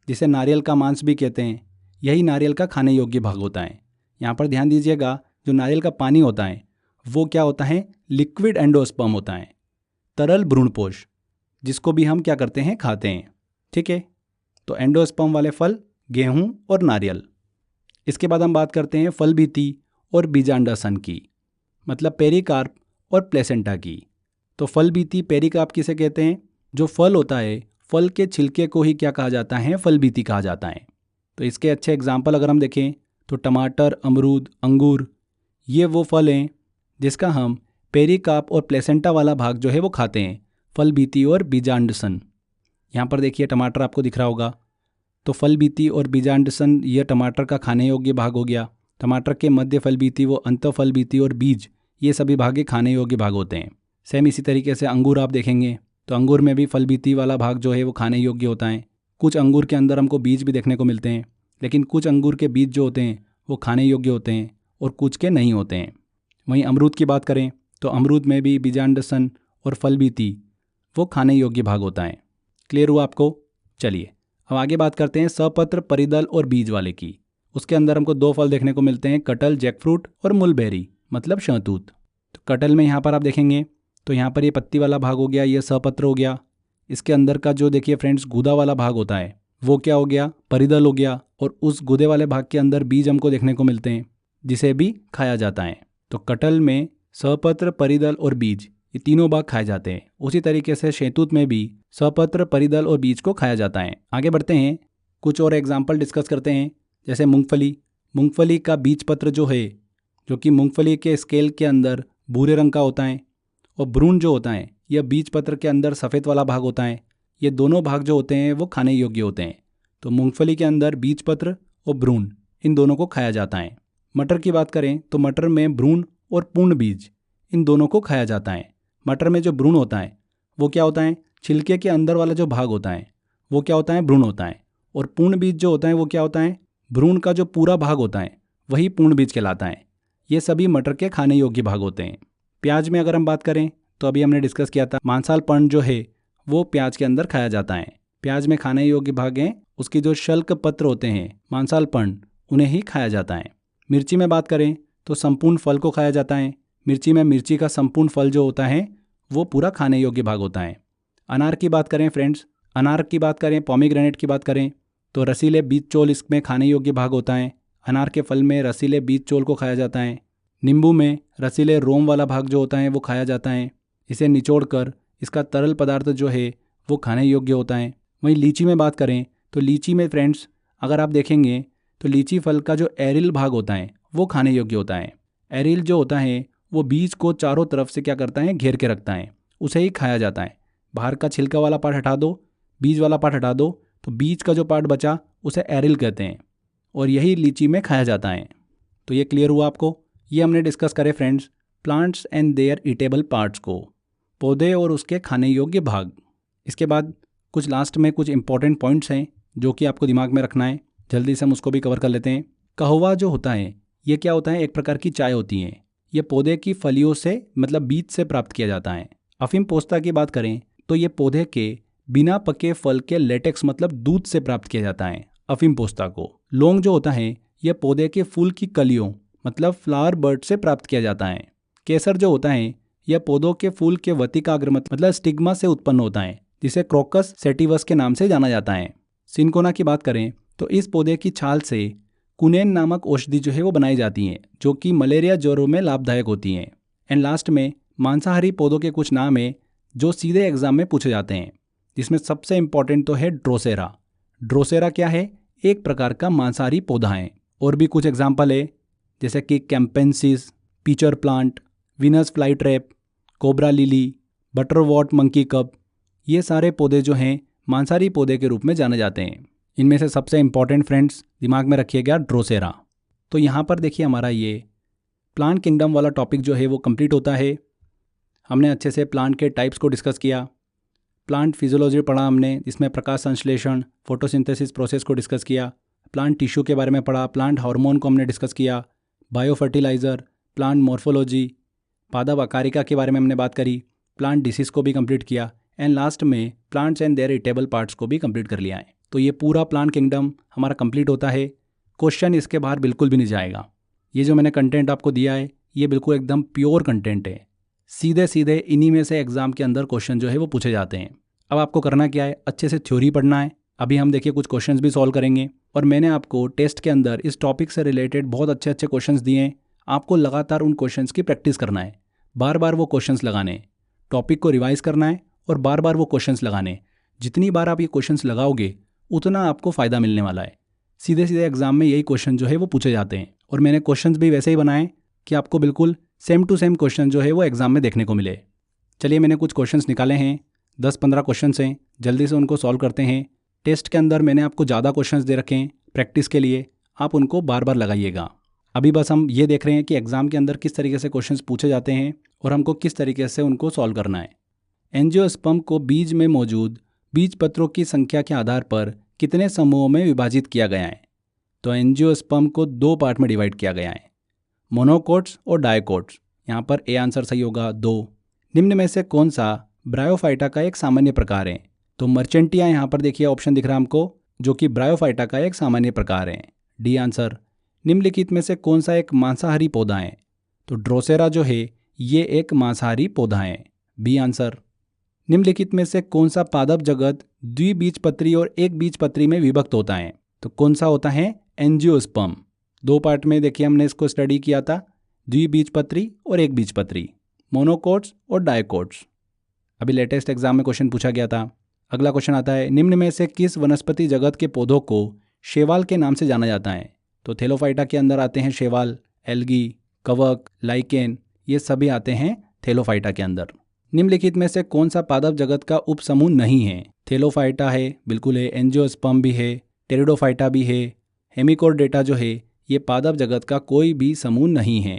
जिसे नारियल का मांस भी कहते हैं। यही नारियल का खाने योग्य भाग होता है। यहाँ पर ध्यान दीजिएगा, जो नारियल का पानी होता है वो क्या होता है, लिक्विड एंडोस्पर्म होता है, तरल भ्रूणपोष, जिसको भी हम क्या करते हैं, खाते हैं। ठीक है? तो एंडोस्पर्म वाले फल गेहूँ और नारियल। इसके बाद हम बात करते हैं फल भीति और बीजांडासन की, मतलब पेरिकार्प और प्लेसेंटा की। तो फल भीति, पेरिकार्प किसे कहते हैं, जो फल होता है फल के छिलके को ही क्या कहा जाता है, फल भीति कहा जाता है। तो इसके अच्छे एग्जाम्पल अगर हम देखें तो टमाटर, अमरूद, अंगूर, ये वो फल हैं जिसका हम पेरिकार्प और प्लेसेंटा वाला भाग जो है वो खाते हैं, फल भीति और बीजांडसन। यहाँ पर देखिए टमाटर आपको दिख रहा होगा। तो फल भीति और बीजांडसन यह टमाटर का खाने योग्य भाग हो गया। टमाटर के मध्य फल भीति, वो अंत फल भीति और बीज, ये सभी भाग खाने योग्य भाग होते हैं। सेम इसी तरीके से अंगूर आप देखेंगे तो अंगूर में भी फल बीती वाला भाग जो है वो खाने योग्य होता है। कुछ अंगूर के अंदर हमको बीज भी देखने को मिलते हैं, लेकिन कुछ अंगूर के बीज जो होते हैं वो खाने योग्य होते हैं और कुछ के नहीं होते हैं। वहीं अमरूद की बात करें तो अमरूद में भी बीजांडसन और फल बीती वो खाने योग्य भाग होता है। क्लियर हुआ आपको? चलिए अब आगे बात करते हैं सपत्र, परिदल और बीज वाले की। उसके अंदर हमको 2 फल देखने को मिलते हैं, कटहल, जैकफ्रूट और मुलबेरी मतलब शहतूत। तो कटहल में यहाँ पर आप देखेंगे तो यहाँ पर ये पत्ती वाला भाग हो गया, ये सपत्र हो गया। इसके अंदर का जो देखिए फ्रेंड्स गूदा वाला भाग होता है वो क्या हो गया, परिदल हो गया। और उस गूदे वाले भाग के अंदर बीज हमको देखने को मिलते हैं जिसे भी खाया जाता है। तो कटहल में सपत्र, परिदल और बीज ये तीनों भाग खाए जाते हैं। उसी तरीके से शहतूत में भी सपत्र, परिदल और बीज को खाया जाता है। आगे बढ़ते हैं, कुछ और एग्जाम्पल डिस्कस करते हैं। जैसे मूंगफली का बीज पत्र जो है, जो कि मूंगफली के स्केल के अंदर भूरे रंग का होता है, और भ्रूण जो होता है यह बीज पत्र के अंदर सफ़ेद वाला भाग होता है। ये दोनों भाग जो होते हैं वो खाने योग्य होते हैं। तो मूंगफली के अंदर बीज पत्र और भ्रूण इन दोनों को खाया जाता है। मटर की बात करें तो मटर में भ्रूण और पूर्ण बीज इन दोनों को खाया जाता है। मटर में जो भ्रूण होता है वो क्या होता है, छिलके के अंदर वाला जो भाग होता है वो क्या होता है, भ्रूण होता है। और पूर्ण बीज जो होता है वो क्या होता है, भ्रूण का जो पूरा भाग होता है वही पूर्ण बीज कहलाता है। ये सभी मटर के खाने योग्य भाग होते हैं। प्याज में अगर हम बात करें तो अभी हमने डिस्कस किया था, मांसाल पर्ण जो है वो प्याज के अंदर खाया जाता है। प्याज में खाने योग्य भाग हैं उसकी जो शल्क पत्र होते हैं, मांसाल पर्ण, उन्हें ही खाया जाता है। मिर्ची में बात करें तो संपूर्ण फल को खाया जाता है। मिर्ची में मिर्ची का संपूर्ण फल जो होता है वो पूरा खाने योग्य भाग होता है। अनार की बात करें फ्रेंड्स, अनार की बात करें, पोमीग्रेनेट की बात करें तो रसीले बीज चोल इसमें खाने योग्य भाग होता है। अनार के फल में रसीले बीज चोल को खाया जाता है। नींबू में रसीले रोम वाला भाग जो होता है वो खाया जाता है। इसे निचोड़कर इसका तरल पदार्थ जो है वो खाने योग्य होता है। वहीं लीची में बात करें तो लीची में फ्रेंड्स अगर आप देखेंगे तो लीची फल का जो एरिल भाग होता है वो खाने योग्य होता है। एरिल जो होता है वो बीज को चारों तरफ से क्या करता है, घेर के रखता है, उसे ही खाया जाता है। बाहर का छिलका वाला पार्ट हटा दो, बीज वाला पार्ट हटा दो, तो बीज का जो पार्ट बचा उसे एरिल कहते हैं और यही लीची में खाया जाता है। तो ये क्लियर हुआ आपको? ये हमने डिस्कस करे friends plants and their edible parts को, पौधे और उसके खाने योग्य भाग। इसके बाद कुछ लास्ट में कुछ इंपॉर्टेंट पॉइंट्स हैं जो कि आपको दिमाग में रखना है। जल्दी से हम उसको भी कवर कर लेते हैं। कहवा जो होता है ये क्या होता है, एक प्रकार की चाय होती है। ये पौधे की फलियों से मतलब बीज से प्राप्त किया जाता है। अफीम पोस्ता की बात करें तो ये पौधे के बिना पके फल के लेटेक्स मतलब दूध से प्राप्त किया जाता है अफीम पोस्ता को। लौंग जो होता है यह पौधे के फूल की कलियों मतलब फ्लावर बर्ड से प्राप्त किया जाता है। केसर जो होता है यह पौधों के फूल के वतिकाग्र मतलब स्टिग्मा से उत्पन्न होता है, जिसे क्रोकस सेटिवस के नाम से जाना जाता है। सिनकोना की बात करें तो इस पौधे की छाल से कुनेन नामक औषधि जो है वो बनाई जाती हैं, जो कि मलेरिया ज्वरों में लाभदायक होती हैं। एंड लास्ट में मांसाहारी पौधों के कुछ नाम है जो सीधे एग्जाम में पूछे जाते हैं, जिसमें सबसे इंपॉर्टेंट तो है ड्रोसेरा। ड्रोसेरा क्या है, एक प्रकार का मांसाहारी पौधा है। और भी कुछ एग्जाम्पल है जैसे कि campensis, pitcher plant, Venus fly trap, cobra lily, butterwort monkey cup, ये सारे पौधे जो हैं मांसाहारी पौधे के रूप में जाने जाते हैं। इनमें से सबसे इंपॉर्टेंट फ्रेंड्स दिमाग में रखिएगा ड्रोसेरा। तो यहाँ पर देखिए हमारा ये प्लांट किंगडम वाला टॉपिक जो है वो कंप्लीट होता है। हमने अच्छे से प्लांट के टाइप्स को डिस्कस किया, प्लांट फिजियोलॉजी पढ़ा हमने, जिसमें प्रकाश संश्लेषण, फोटोसिंथेसिस प्रोसेस को डिस्कस किया, प्लांट टिश्यू के बारे में पढ़ा, प्लांट हार्मोन को हमने डिस्कस किया, बायो फर्टिलाइज़र, प्लांट मॉर्फोलॉजी, पादप आकारिका के बारे में हमने बात करी, प्लांट डिसीज़ को भी कंप्लीट किया, एंड लास्ट में plants and their edible parts को भी कंप्लीट कर लिया है। तो ये पूरा प्लांट किंगडम हमारा कंप्लीट होता है। क्वेश्चन इसके बाहर बिल्कुल भी नहीं जाएगा। ये जो मैंने कंटेंट आपको दिया है ये बिल्कुल एकदम प्योर कंटेंट है। सीधे सीधे इन्हीं में से एग्जाम के अंदर क्वेश्चन जो है वो पूछे जाते हैं। अब आपको करना क्या है, अच्छे से थ्योरी पढ़ना है। अभी हम देखिए कुछ क्वेश्चंस भी सॉल्व करेंगे, और मैंने आपको टेस्ट के अंदर इस टॉपिक से रिलेटेड बहुत अच्छे अच्छे क्वेश्चंस दिए हैं। आपको लगातार उन क्वेश्चंस की प्रैक्टिस करना है, बार बार वो क्वेश्चंस लगाने, टॉपिक को रिवाइज करना है और बार बार वो क्वेश्चंस लगाने। जितनी बार आप ये क्वेश्चंस लगाओगे उतना आपको फ़ायदा मिलने वाला है। सीधे सीधे एग्जाम में यही क्वेश्चन जो है वो पूछे जाते हैं, और मैंने क्वेश्चंस भी वैसे ही बनाए कि आपको बिल्कुल सेम टू सेम क्वेश्चन जो है वो एग्जाम में देखने को मिले। चलिए मैंने कुछ क्वेश्चंस निकाले हैं, 10-15 क्वेश्चंस हैं, जल्दी से उनको सॉल्व करते हैं। टेस्ट के अंदर मैंने आपको ज़्यादा क्वेश्चंस दे रखे हैं प्रैक्टिस के लिए, आप उनको बार बार लगाइएगा। अभी बस हम ये देख रहे हैं कि एग्ज़ाम के अंदर किस तरीके से क्वेश्चंस पूछे जाते हैं और हमको किस तरीके से उनको सॉल्व करना है। एंजियोस्पर्म को बीज में मौजूद बीज पत्रों की संख्या के आधार पर कितने समूहों में विभाजित किया गया है? तो एंजियोस्पर्म को 2 पार्ट में डिवाइड किया गया है, मोनोकोट्स और डायकोट्स। यहाँ पर ए आंसर सही होगा 2। निम्न में से कौन सा ब्रायोफाइटा का एक सामान्य प्रकार है? तो मर्चेंटिया यहाँ पर देखिए ऑप्शन दिख रहा है हमको, जो कि ब्रायोफाइटा का एक सामान्य प्रकार है, डी आंसर। निम्नलिखित में से कौन सा एक मांसाहारी पौधा है? तो ड्रोसेरा जो है ये एक मांसाहारी पौधा है, बी आंसर। निम्नलिखित में से कौन सा पादप जगत द्विबीजपत्री और एक बीजपत्री में विभक्त होता है? तो कौन सा होता है? एंजियोस्पर्म। 2 पार्ट में देखिए हमने इसको स्टडी किया था, द्विबीजपत्री और एक बीजपत्री, मोनोकोट्स और डायकोट्स। अभी लेटेस्ट एग्जाम में क्वेश्चन पूछा गया था। अगला क्वेश्चन आता है, निम्न में से किस वनस्पति जगत के पौधों को शैवाल के नाम से जाना जाता है? तो थैलोफाइटा के अंदर आते हैं शैवाल, एल्गी, कवक, लाइकेन, ये सभी आते हैं थैलोफाइटा के अंदर। निम्नलिखित में से कौन सा पादप जगत का उपसमूह नहीं है? थैलोफाइटा है, बिल्कुल है, एंजियोस्पर्म भी है, टेरिडोफाइटा भी है, हेमिकोर्डेटा जो है ये पादप जगत का कोई भी समूह नहीं है।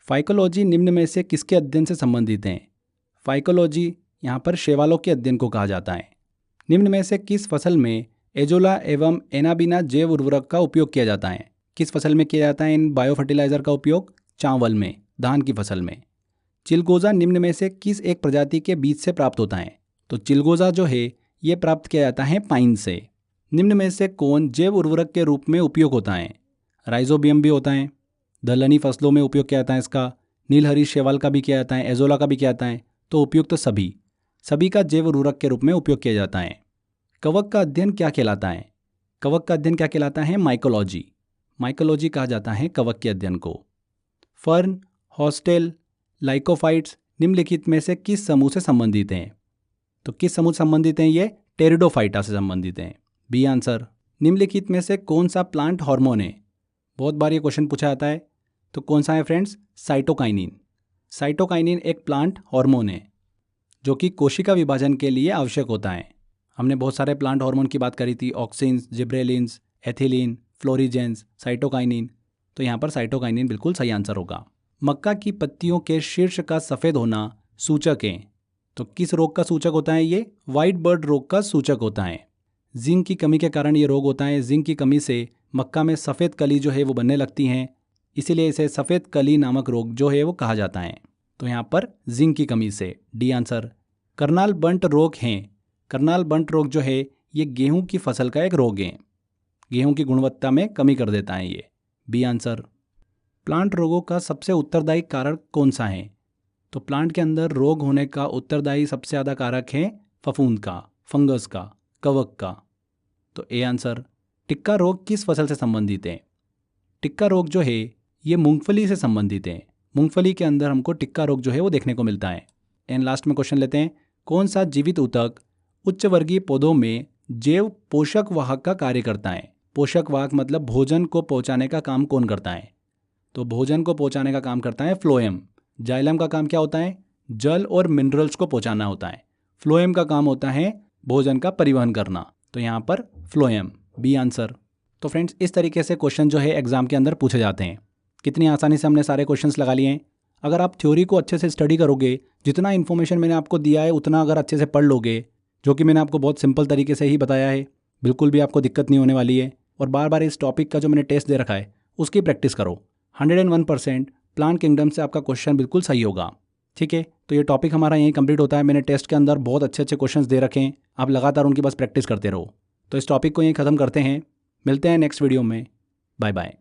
फाइकोलॉजी निम्न में से किसके अध्ययन से संबंधित है? फाइकोलॉजी यहाँ पर शैवालों के अध्ययन को कहा जाता है। निम्न में से किस फसल में एजोला एवं एनाबिना जैव उर्वरक का उपयोग किया जाता है? किस फसल में किया जाता है इन बायो फर्टिलाइजर का उपयोग? चावल में, धान की फसल में। चिलगोजा निम्न में से किस एक प्रजाति के बीज से प्राप्त होता है? तो चिलगोजा जो है ये प्राप्त किया जाता है पाइन से। निम्न में से कौन जैव उर्वरक के रूप में उपयोग होता है? राइजोबियम भी होता है, दलहनी फसलों में उपयोग किया जाता है इसका, नीलहरी शैवाल का भी किया जाता है, एजोला का भी किया जाता है। तो उपयोग तो सभी का जैव उर्वरक के रूप में उपयोग किया जाता है। कवक का अध्ययन क्या कहलाता है? कवक का अध्ययन क्या कहलाता है? माइकोलॉजी। माइकोलॉजी कहा जाता है कवक के अध्ययन को। फर्न, हॉस्टेल, लाइकोफाइट्स निम्नलिखित में से किस समूह से संबंधित हैं? तो किस समूह से संबंधित हैं ये? टेरिडोफाइटा से संबंधित हैं, बी आंसर। निम्नलिखित में से कौन सा प्लांट हार्मोन है? बहुत बार ये क्वेश्चन पूछा जाता है, तो कौन सा है फ्रेंड्स? साइटोकाइनिन। साइटोकाइनिन एक प्लांट हार्मोन है जो कि कोशिका विभाजन के लिए आवश्यक होता है। हमने बहुत सारे प्लांट हार्मोन की बात करी थी, ऑक्सिन्स, जिब्रेलिन्स, एथिलीन, फ्लोरीजेंस, साइटोकाइनिन। तो यहाँ पर साइटोकाइनिन बिल्कुल सही आंसर होगा। मक्का की पत्तियों के शीर्ष का सफ़ेद होना सूचक है, तो किस रोग का सूचक होता है ये? वाइट बर्ड रोग का सूचक होता है। जिंक की कमी के कारण ये रोग होता है। जिंक की कमी से मक्का में सफ़ेद कली जो है वो बनने लगती हैं, इसीलिए इसे सफ़ेद कली नामक रोग जो है वो कहा जाता है। तो यहाँ पर जिंक की कमी से, डी आंसर। करनाल बंट रोग हैं। करनाल बंट रोग जो है ये गेहूं की फसल का एक रोग है, गेहूं की गुणवत्ता में कमी कर देता है ये, बी आंसर। प्लांट रोगों का सबसे उत्तरदायी कारक कौन सा है? तो प्लांट के अंदर रोग होने का उत्तरदायी सबसे ज़्यादा कारक है फफूंद का, फंगस का, कवक का। तो ए आंसर। टिक्का रोग किस फसल से संबंधित है? टिक्का रोग जो है ये मूंगफली से संबंधित है। मूंगफली के अंदर हमको टिक्का रोग जो है वो देखने को मिलता है। एंड लास्ट में क्वेश्चन लेते हैं, कौन सा जीवित ऊतक उच्च वर्गीय पौधों में जैव पोषक वाहक का कार्य करता है? पोषक वाहक मतलब भोजन को पहुंचाने का काम कौन करता है? तो भोजन को पहुंचाने का काम करता है फ्लोएम। जाइलम का काम क्या होता है? जल और मिनरल्स को पहुंचाना होता है। फ्लोएम का काम होता है भोजन का परिवहन करना। तो यहाँ पर फ्लोएम, बी आंसर। तो फ्रेंड्स इस तरीके से क्वेश्चन जो है एग्जाम के अंदर पूछे जाते हैं। कितनी आसानी से हमने सारे क्वेश्चंस लगा लिए हैं। अगर आप थ्योरी को अच्छे से स्टडी करोगे, जितना इन्फॉर्मेशन मैंने आपको दिया है उतना अगर अच्छे से पढ़ लोगे, जो कि मैंने आपको बहुत सिंपल तरीके से ही बताया है, बिल्कुल भी आपको दिक्कत नहीं होने वाली है। और बार बार इस टॉपिक का जो मैंने टेस्ट दे रखा है उसकी प्रैक्टिस करो। 101% प्लांट किंगडम से आपका क्वेश्चन बिल्कुल सही होगा। ठीक है, तो ये टॉपिक हमारा यहीं कंप्लीट होता है। मैंने टेस्ट के अंदर बहुत अच्छे अच्छे क्वेश्चंस दे रखे हैं, आप लगातार उनकी बस प्रैक्टिस करते रहो। तो इस टॉपिक को यहीं ख़त्म करते हैं, मिलते हैं नेक्स्ट वीडियो में। Bye bye.